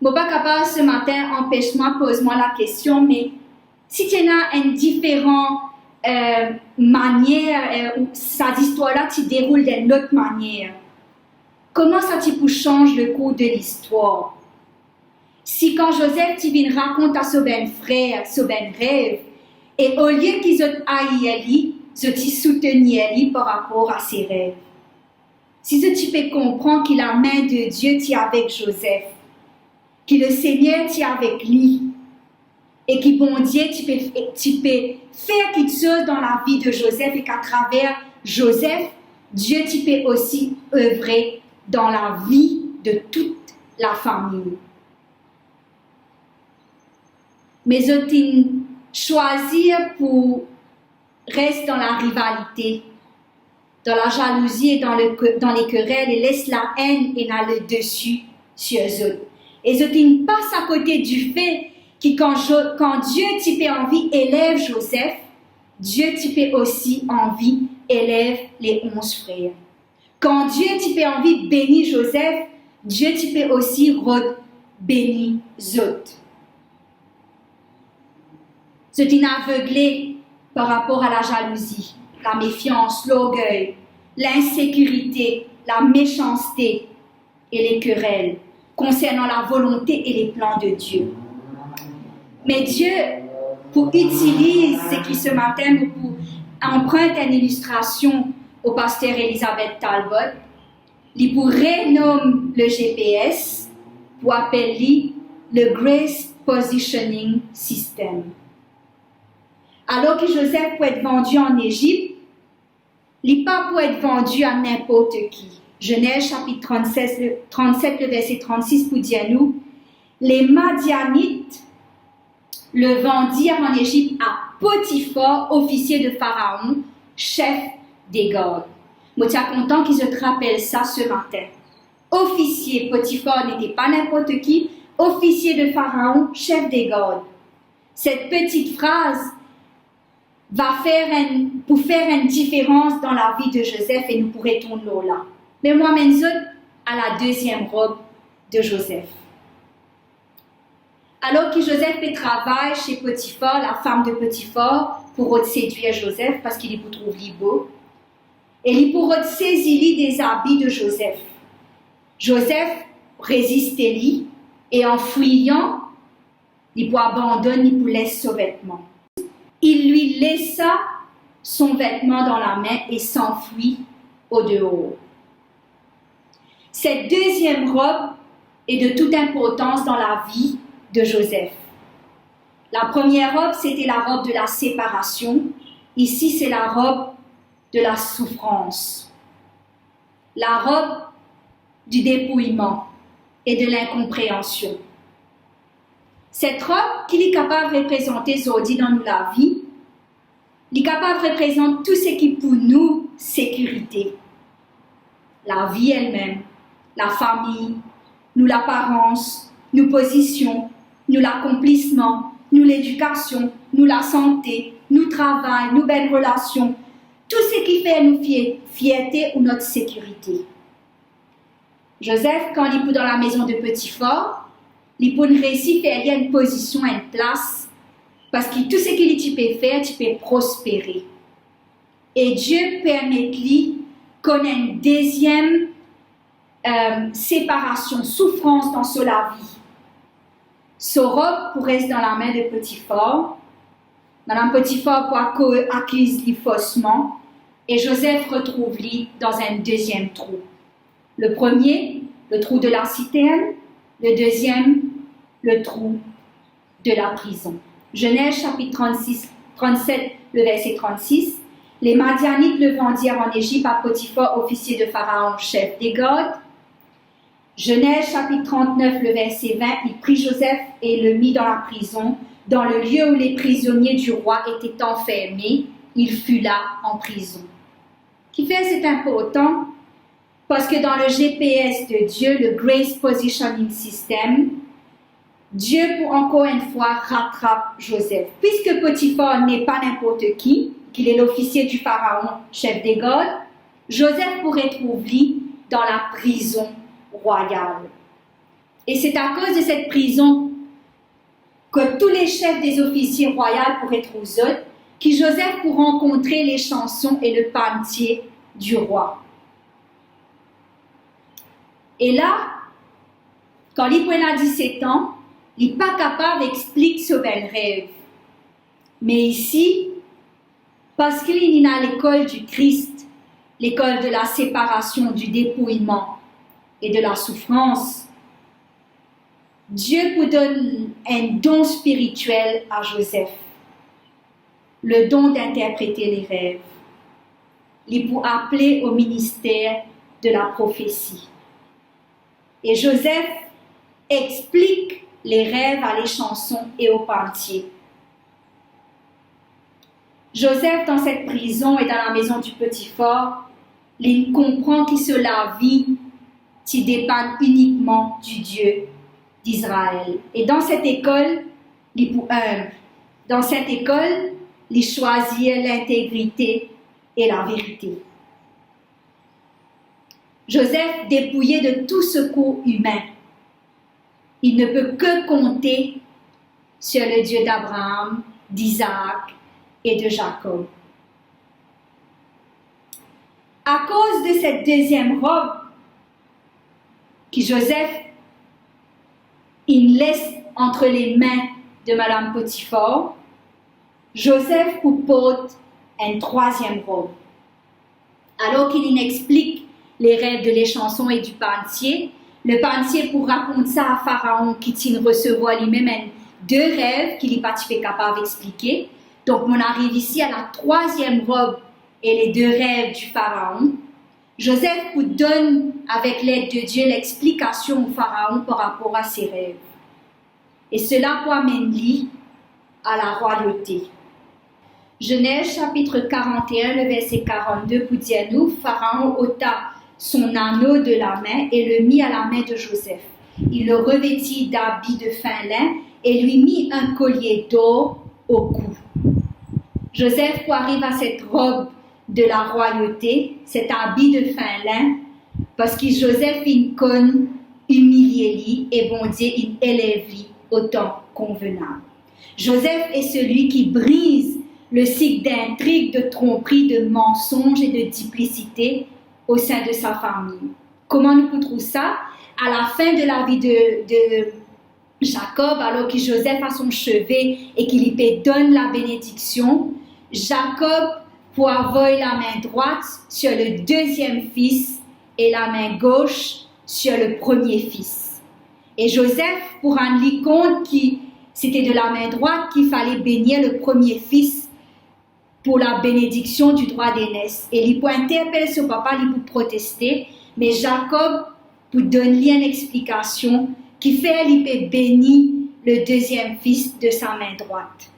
Je ne suis pas capable ce matin, empêche-moi, pose-moi la question, mais si tu as une différente manière, ou cette histoire-là se déroule d'une autre manière, comment ça peut changer le cours de l'histoire? Si quand Joseph raconte à son ben frère, son ben rêve, et au lieu qu'ils aient haï, ils ont soutenu par rapport à ses rêves. Si tu peux comprendre que la main de Dieu est avec Joseph, que le Seigneur est avec lui, et que bon Dieu, tu peux faire quelque chose dans la vie de Joseph, et qu'à travers Joseph, Dieu tu peux aussi œuvrer dans la vie de toute la famille. Mais je choisir pour rester dans la rivalité, dans la jalousie et dans les querelles, et laisse la haine et dans le dessus sur eux. Et je passe à côté du fait que quand Dieu t'y fait envie élève Joseph, Dieu t'y fait aussi envie élève les 11 frères. Quand Dieu t'y fait envie bénir Joseph, Dieu t'y fait aussi bénir autres. C'est aveuglé par rapport à la jalousie, la méfiance, l'orgueil, l'insécurité, la méchanceté et les querelles concernant la volonté et les plans de Dieu. Mais Dieu, pour utiliser ce qui ce matin pour emprunter une illustration au pasteur Elisabeth Talbot, il pour renommer le GPS pour appeler le Grace Positioning System. Alors que Joseph peut être vendu en Égypte, il n'est pas pour être vendu à n'importe qui. Genèse chapitre 37, le verset 36 pour dire nous, les Madianites le vendirent en Égypte à Potiphar, officier de Pharaon, chef des gardes. Je suis content qu'ils se rappellent ça ce matin. Officier, Potiphar n'était pas n'importe qui, officier de Pharaon, chef des gardes. Cette petite phrase va faire une différence dans la vie de Joseph et nous pourrons tourner là. Mais moi, je à la deuxième robe de Joseph. Alors que Joseph fait travail chez Potiphar, la femme de Potiphar, pour séduire Joseph parce qu'il vous trouve beau, et il pour saisir des habits de Joseph. Joseph résiste lui et en fuyant, il pour abandonner, il pour laisser son vêtement. Il lui laissa son vêtement dans la main et s'enfuit au dehors. Cette deuxième robe est de toute importance dans la vie de Joseph. La première robe, c'était la robe de la séparation. Ici, c'est la robe de la souffrance. La robe du dépouillement et de l'incompréhension. Cette robe qu'il est capable de représenter aujourd'hui dans la vie, il est capable de représenter tout ce qui est pour nous sécurité. La vie elle-même, la famille, nous l'apparence, nous position, nous l'accomplissement, nous l'éducation, nous la santé, nous travail, nous belles relations, tout ce qui fait nous fierté ou notre sécurité. Joseph, quand il est dans la maison de Potiphar, il peut réussir à faire une position, une place, parce que tout ce qu'il peut faire, tu peux prospérer. Et Dieu permet lui qu'on ait une deuxième séparation, souffrance dans sa vie. Sa robe pour rester dans la main de Potiphar. Madame Potiphar pour accuse lui faussement. Et Joseph retrouve lui dans un deuxième trou. Le premier, le trou de la citerne. Le deuxième, le trou de la prison. Genèse chapitre 37, le verset 36. Les Madianites le vendirent en Égypte à Potiphar, officier de Pharaon, chef des gardes. Genèse chapitre 39, le verset 20, il prit Joseph et le mit dans la prison, dans le lieu où les prisonniers du roi étaient enfermés. Il fut là en prison. Qui fait c'est important parce que dans le GPS de Dieu, le Grace Positioning System, Dieu pour encore une fois rattrape Joseph. Puisque Potiphar n'est pas n'importe qui, qu'il est l'officier du Pharaon, chef des gardes, Joseph pourrait trouver dans la prison royale. Et c'est à cause de cette prison que tous les chefs des officiers royaux pourraient trouver eux, que Joseph pour rencontrer les chansons et le pantier du roi. Et là, quand il a 17 ans, il n'est pas capable d'expliquer ce bel rêve. Mais ici, parce qu'il est à l'école du Christ, l'école de la séparation, du dépouillement et de la souffrance, Dieu vous donne un don spirituel à Joseph, le don d'interpréter les rêves. Il peut appeler au ministère de la prophétie. Et Joseph explique les rêves à les chansons et aux pantiers. Joseph, dans cette prison et dans la maison du Potiphar, il comprend que la vie qui dépend uniquement du Dieu d'Israël. Et dans cette école, il choisit l'intégrité et la vérité. Joseph, dépouillé de tout secours humain, il ne peut que compter sur le Dieu d'Abraham, d'Isaac et de Jacob. À cause de cette deuxième robe que Joseph il laisse entre les mains de Madame Potiphar, Joseph porte une troisième robe. Alors qu'il explique les rêves de l'échanson et du panetier, le panetier pour raconter ça à Pharaon qui tient recevoir lui-même deux rêves qu'il n'est pas capable d'expliquer. Donc, on arrive ici à la troisième robe et les deux rêves du Pharaon. Joseph vous donne, avec l'aide de Dieu, l'explication au Pharaon par rapport à ses rêves. Et cela pour amener à la royauté. Genèse chapitre 41, le verset 42, pour dire nous, Pharaon ôta son anneau de la main et le mit à la main de Joseph. Il le revêtit d'habits de fin lin et lui mit un collier d'or au cou. Joseph arrive à cette robe de la royauté, cet habit de fin lin, parce que Joseph il conne humilié lui et bon Dieu il élève lui autant convenable. Joseph est celui qui brise le cycle d'intrigue, de tromperie, de mensonges et de duplicité au sein de sa famille. Comment nous trouvons ça? À la fin de la vie de Jacob, alors que Joseph a son chevet et qu'il lui donne la bénédiction, Jacob pour avoir la main droite sur le deuxième fils et la main gauche sur le premier fils. Et Joseph, pour rendre compte que c'était de la main droite qu'il fallait bénir le premier fils pour la bénédiction du droit d'aînesse. Et il pour interpeller son papa, il pour protester, mais Jacob pour donner une explication qui fait qu'il peut bénir le deuxième fils de sa main droite.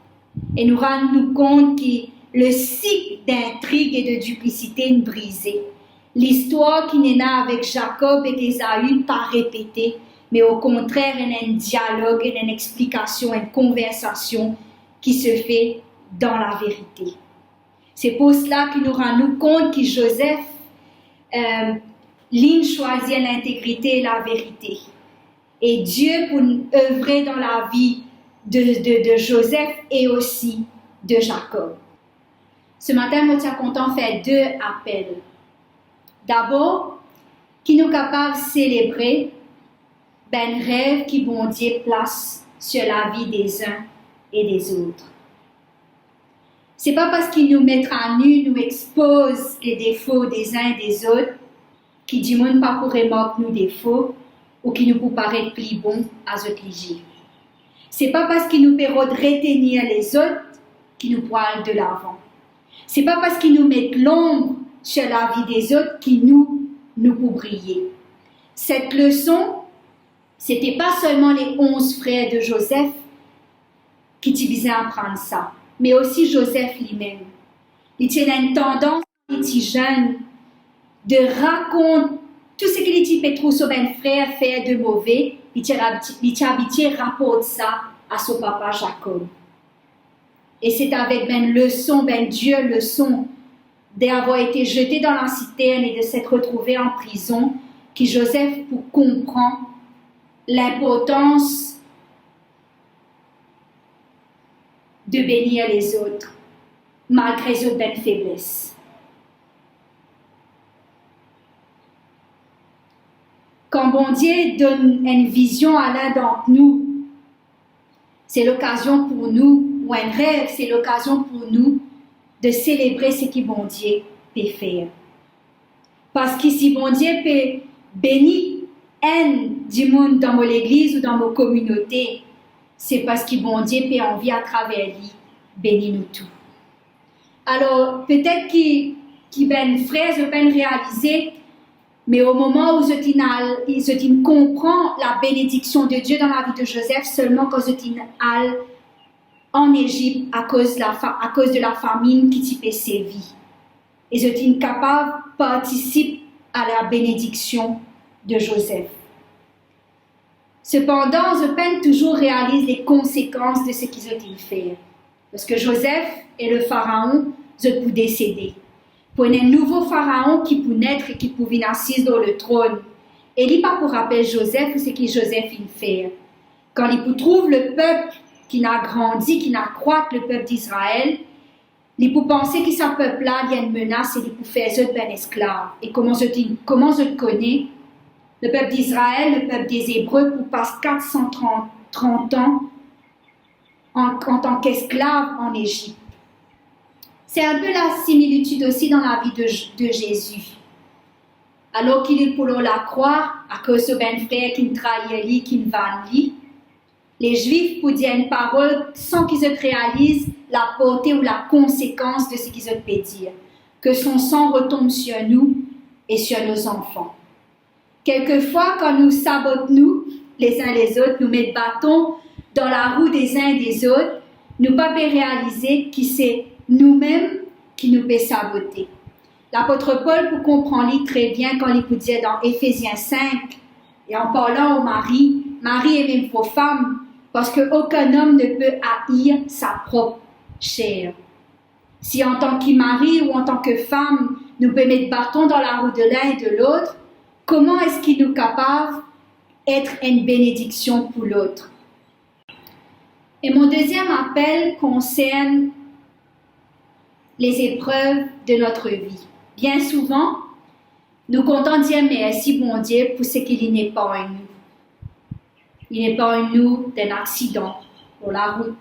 Et nous rendons compte que le cycle d'intrigue et de duplicité est brisé. L'histoire qui n'est là avec Jacob et Ésaü pas répétée, mais au contraire, il y a un dialogue, il y a une explication, une conversation qui se fait dans la vérité. C'est pour cela que nous rendons compte que Joseph choisit l'intégrité et la vérité. Et Dieu, pour œuvrer dans la vie de Joseph et aussi de Jacob. Ce matin, nous sommes contents de faire deux appels. D'abord, qui nous capable de célébrer un rêve qui bon Dieu place sur la vie des uns et des autres. C'est pas parce qu'il nous met à nu, nous expose les défauts des uns et des autres, qui dit monde pas pour remarquer nos défauts ou qui nous peut paraître plus bon à ce qu'il. C'est pas parce qu'il nous permet de retenir les autres qui nous pointe de l'avant. C'est pas parce qu'il nous met l'ombre sur la vie des autres qui nous peut briller. Cette leçon, c'était pas seulement les 11 frères de Joseph qui utilisaient à apprendre ça, mais aussi Joseph lui-même. Il tenait une tendance, il était jeune, de raconter tout ce qu'il était trop sur un frère faire de mauvais, il était habitué à rapporter ça à son papa Jacob. Et c'est avec leçon, Dieu leçon d'avoir été jeté dans la citerne et de s'être retrouvé en prison, que Joseph comprend l'importance de bénir les autres, malgré les autres faiblesses. Quand bon Dieu donne une vision à l'un d'entre nous, c'est l'occasion pour nous, ou un rêve, c'est l'occasion pour nous de célébrer ce que bon Dieu peut faire. Parce que si bon Dieu peut bénir un du monde dans mon église ou dans mon communauté, c'est parce que bon Dieu peut envie à travers lui bénir nous tous. Alors, peut-être qu'il ben frère, je peux réaliser, mais au moment où je comprends la bénédiction de Dieu dans la vie de Joseph, seulement quand je allé en Égypte à cause de la famine qui typait ses vies. Et je suis capable de participer à la bénédiction de Joseph. Cependant, je peine toujours réaliser les conséquences de ce qu'ils ont fait. Parce que Joseph et le pharaon, je peux décéder. Pour un nouveau pharaon qui peut naître et qui peut venir assis dans le trône. Et il n'est pas pour rappeler Joseph ou ce que Joseph fait. Quand il trouve le peuple qui n'a grandi, qui n'a croît, le peuple d'Israël, Les pour penser que sa peuple-là, il y a une menace et les pour faire eux ben esclaves. Et comment je le connais? Le peuple d'Israël, le peuple des Hébreux, pour passe 430 ans en tant qu'esclave en Égypte. C'est un peu la similitude aussi dans la vie de Jésus. Alors qu'il est pour la croix, à cause de ben frère qui trahit, qui vanne, les Juifs pour dire une parole sans qu'ils réalisent la portée ou la conséquence de ce qu'ils peuvent dire. Que son sang retombe sur nous et sur nos enfants. Quelquefois, quand nous sabotons les uns les autres, nous mettons bâton dans la roue des uns et des autres, nous ne pouvons pas réaliser que c'est nous-mêmes qui nous pouvons saboter. L'apôtre Paul peut comprendre très bien quand il peut dire dans Éphésiens 5, et en parlant au mari, Marie est même pour femme, parce qu'aucun homme ne peut haïr sa propre chair. Si en tant que mari ou en tant que femme, nous pouvons mettre bâton dans la roue de l'un et de l'autre, comment est-ce qu'il nous capable d'être une bénédiction pour l'autre? Et mon deuxième appel concerne les épreuves de notre vie. Bien souvent, nous comptons dire merci, bon Dieu, pour ce qu'il n'est pas en nous. Il n'est pas en nous d'un accident pour la route.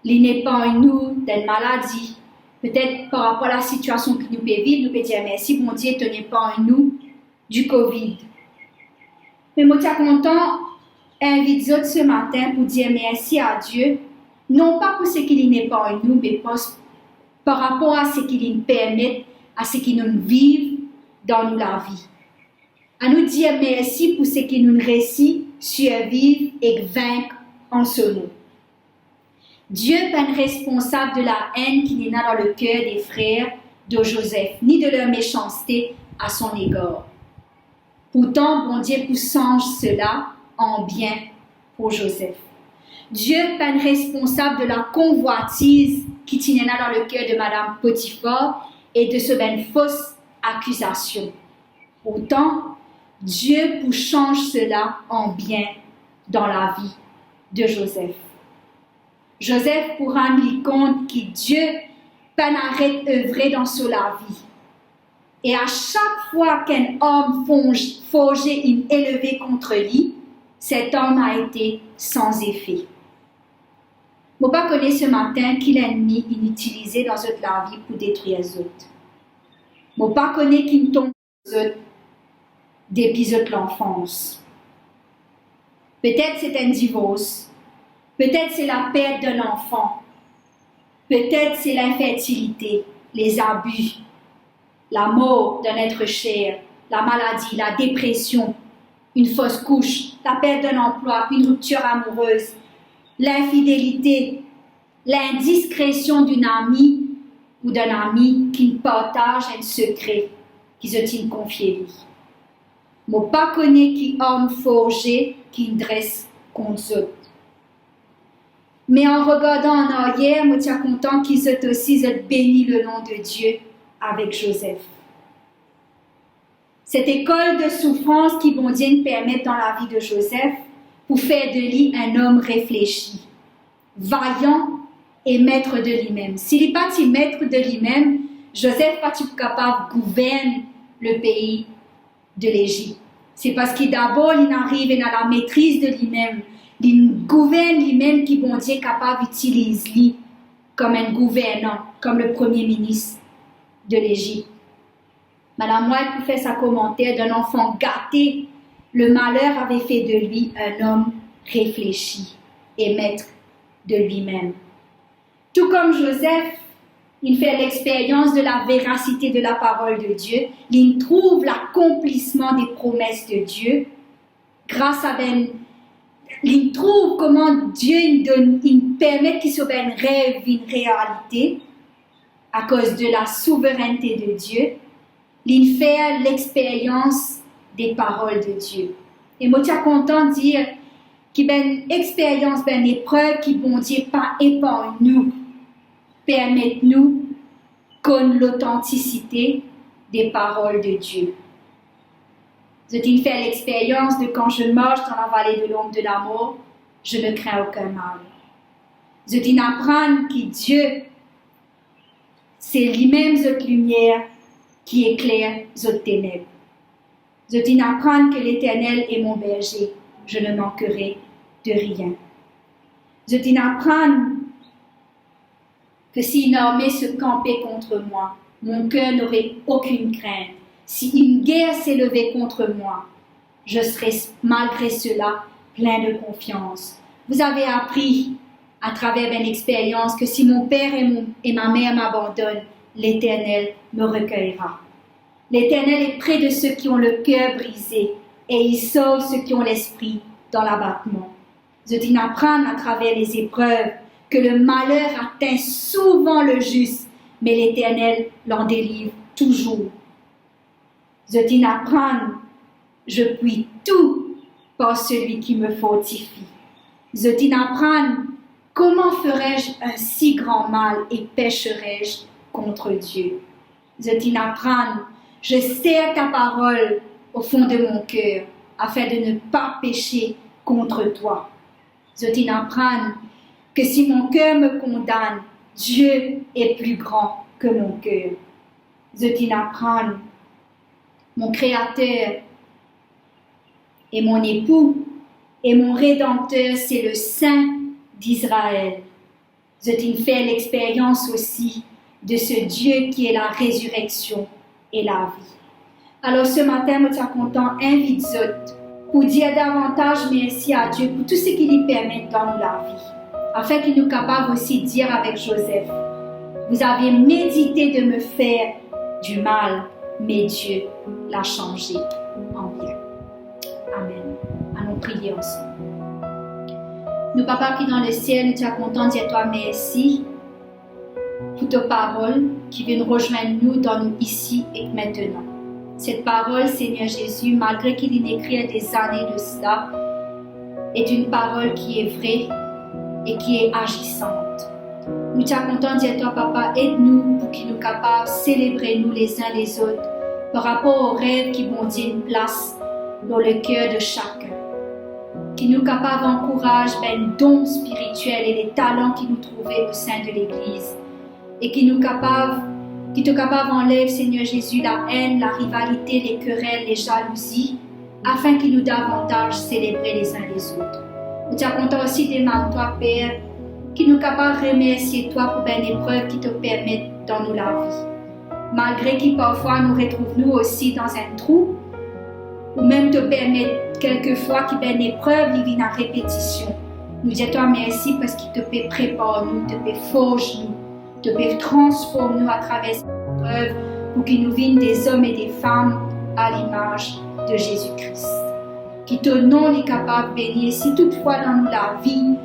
Il n'est pas en nous d'une maladie. Peut-être par rapport à la situation que nous pouvons vivre, nous pouvons dire merci, bon Dieu, tu n'es pas en nous du Covid. Mais moi, je suis content d'inviter ce matin pour dire merci à Dieu, non pas pour ce qu'il n'est pas en nous, mais par rapport à ce qu'il nous permet, à ce qu'il nous vive dans nous la vie. À nous dire merci pour ce qu'il nous réussit, survivre et vaincre en ce nom. Dieu n'est pas responsable de la haine qui est dans le cœur des frères de Joseph, ni de leur méchanceté à son égard. Pourtant, bon Dieu change cela en bien pour Joseph. Dieu n'est pas responsable de la convoitise qui tenait dans le cœur de Madame Potiphar et de ce fausse accusation. Pourtant, Dieu change cela en bien dans la vie de Joseph. Joseph pour rendre compte que Dieu pas n'arrête d'œuvrer dans sa vie. Et à chaque fois qu'un homme forgé une élevé contre lui, cet homme a été sans effet. Je ne pas connaître ce matin qu'il l'ennemi utilisé dans notre la vie pour détruire les autres. Je ne pas connaître qu'il tombe depuis l'enfance. Peut-être c'est un divorce. Peut-être c'est la perte d'un enfant. Peut-être c'est l'infertilité, les abus, la mort d'un être cher, la maladie, la dépression, une fausse couche, la perte d'un emploi, une rupture amoureuse, l'infidélité, l'indiscrétion d'une amie ou d'un ami qui partage un secret qui se confie lui. Je ne pas connaître qui homme forgé qui dresse contre eux. Mais en regardant en arrière, je suis content qu'ils aient aussi béni le nom de Dieu avec Joseph. Cette école de souffrance qui bon Dieu permet dans la vie de Joseph pour faire de lui un homme réfléchi, vaillant et maître de lui-même. S'il n'est pas maître de lui-même, Joseph n'est pas capable de gouverner le pays de l'Égypte. C'est parce qu'il d'abord il arrive à la maîtrise de lui-même. Il gouverne lui-même qui bon Dieu est capable d'utiliser lui comme un gouvernant, comme le premier ministre de l'Égypte. Madame White fait sa commentaire d'un enfant gâté. Le malheur avait fait de lui un homme réfléchi et maître de lui-même. Tout comme Joseph, il fait l'expérience de la véracité de la parole de Dieu. Il trouve l'accomplissement des promesses de Dieu grâce à il trouve comment Dieu il permet qu'il soit un rêve, une réalité à cause de la souveraineté de Dieu. Il fait l'expérience des paroles de Dieu. Et moi, je suis content de dire qu'il y a une expérience, une épreuve qui, bon Dieu, pas en nous, permet nous connaître l'authenticité des paroles de Dieu. Je fait l'expérience de quand je marche dans la vallée de l'ombre de la mort, je ne crains aucun mal. Je apprends que Dieu c'est lui-même cette lumière qui éclaire cette ténèbres. Je dis n'apprendre que l'Éternel est mon berger, je ne manquerai de rien. Je dis n'apprendre que si une armée se campait contre moi, mon cœur n'aurait aucune crainte. Si une guerre s'élevait contre moi, je serais malgré cela plein de confiance. Vous avez appris à travers une expérience que si mon père et ma mère m'abandonnent, l'Éternel me recueillera. L'Éternel est près de ceux qui ont le cœur brisé et il sauve ceux qui ont l'esprit dans l'abattement. Je dis d'apprendre à travers les épreuves que le malheur atteint souvent le juste, mais l'Éternel l'en délivre toujours. Je dis d'apprendre, je puis tout par celui qui me fortifie. Je dis d'apprendre, comment ferais-je un si grand mal et pécherais-je contre Dieu? Je dis d'apprendre, je serre ta parole au fond de mon cœur afin de ne pas pécher contre toi. Je dis d'apprendre que si mon cœur me condamne, Dieu est plus grand que mon cœur. Je dis d'apprendre, mon Créateur et mon époux et mon Rédempteur, c'est le Saint d'Israël. Je dis faire l'expérience aussi de ce Dieu qui est la résurrection et la vie. Alors ce matin, je suis content, invite Zot pour dire davantage merci à Dieu pour tout ce qu'il lui permet dans la vie, afin qu'il nous capable aussi de dire avec Joseph, vous avez médité de me faire du mal, mais Dieu l'a changé en bien. Amen. Allons prier ensemble. Nous, Papa qui est dans le ciel, nous sommes contents de dire toi merci pour tes paroles qui viennent rejoindre nous dans nous ici et maintenant. Cette parole, Seigneur Jésus, malgré qu'il est écrit des années de cela, est une parole qui est vraie et qui est agissante. Nous sommes contents de dire toi, Papa, aide-nous pour qu'il nous capable de célébrer nous les uns les autres par rapport aux rêves qui vont dire une place dans le cœur de chacun. Qui nous capable d'encourager les dons spirituels et les talents qui nous trouvaient au sein de l'Église. Et qui te capable enlève, Seigneur Jésus, la haine, la rivalité, les querelles, les jalousies, afin qu'il nous davantage célébrer les uns les autres. Nous sommes contents aussi de toi, Père, qui nous capable de remercier toi pour une épreuve qui te permet dans nous la vie. Malgré que parfois nous retrouvons nous aussi dans un trou, ou même te permet quelquefois qu'il y ait une épreuve qui vient en répétition. Nous disons toi merci parce qu'il te peut préparer nous, te peut forger nous, te peut transformer nous à travers cette épreuve pour qu'il nous vienne des hommes et des femmes à l'image de Jésus-Christ. Qui ton nom est capable de bénir. Si toutefois dans nous la vie,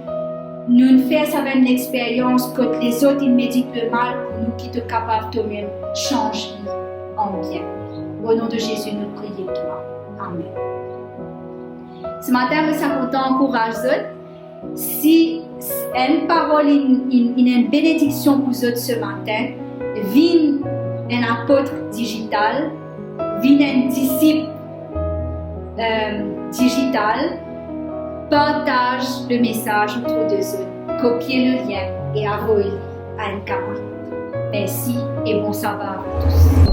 nous ne faisons avec une expérience que les autres ils méditent le mal pour nous, qui te capable toi-même changer en bien. Au nom de Jésus, nous prions toi. Amen. Ce matin, nous sommes contents d'encourager. Si une parole, une bénédiction pour vous ce matin, viens un apôtre digital, viens un disciple digital, partage le message autour de vous, copiez le lien et envoyez-le à un camarade. Merci et bon sabbat à tous.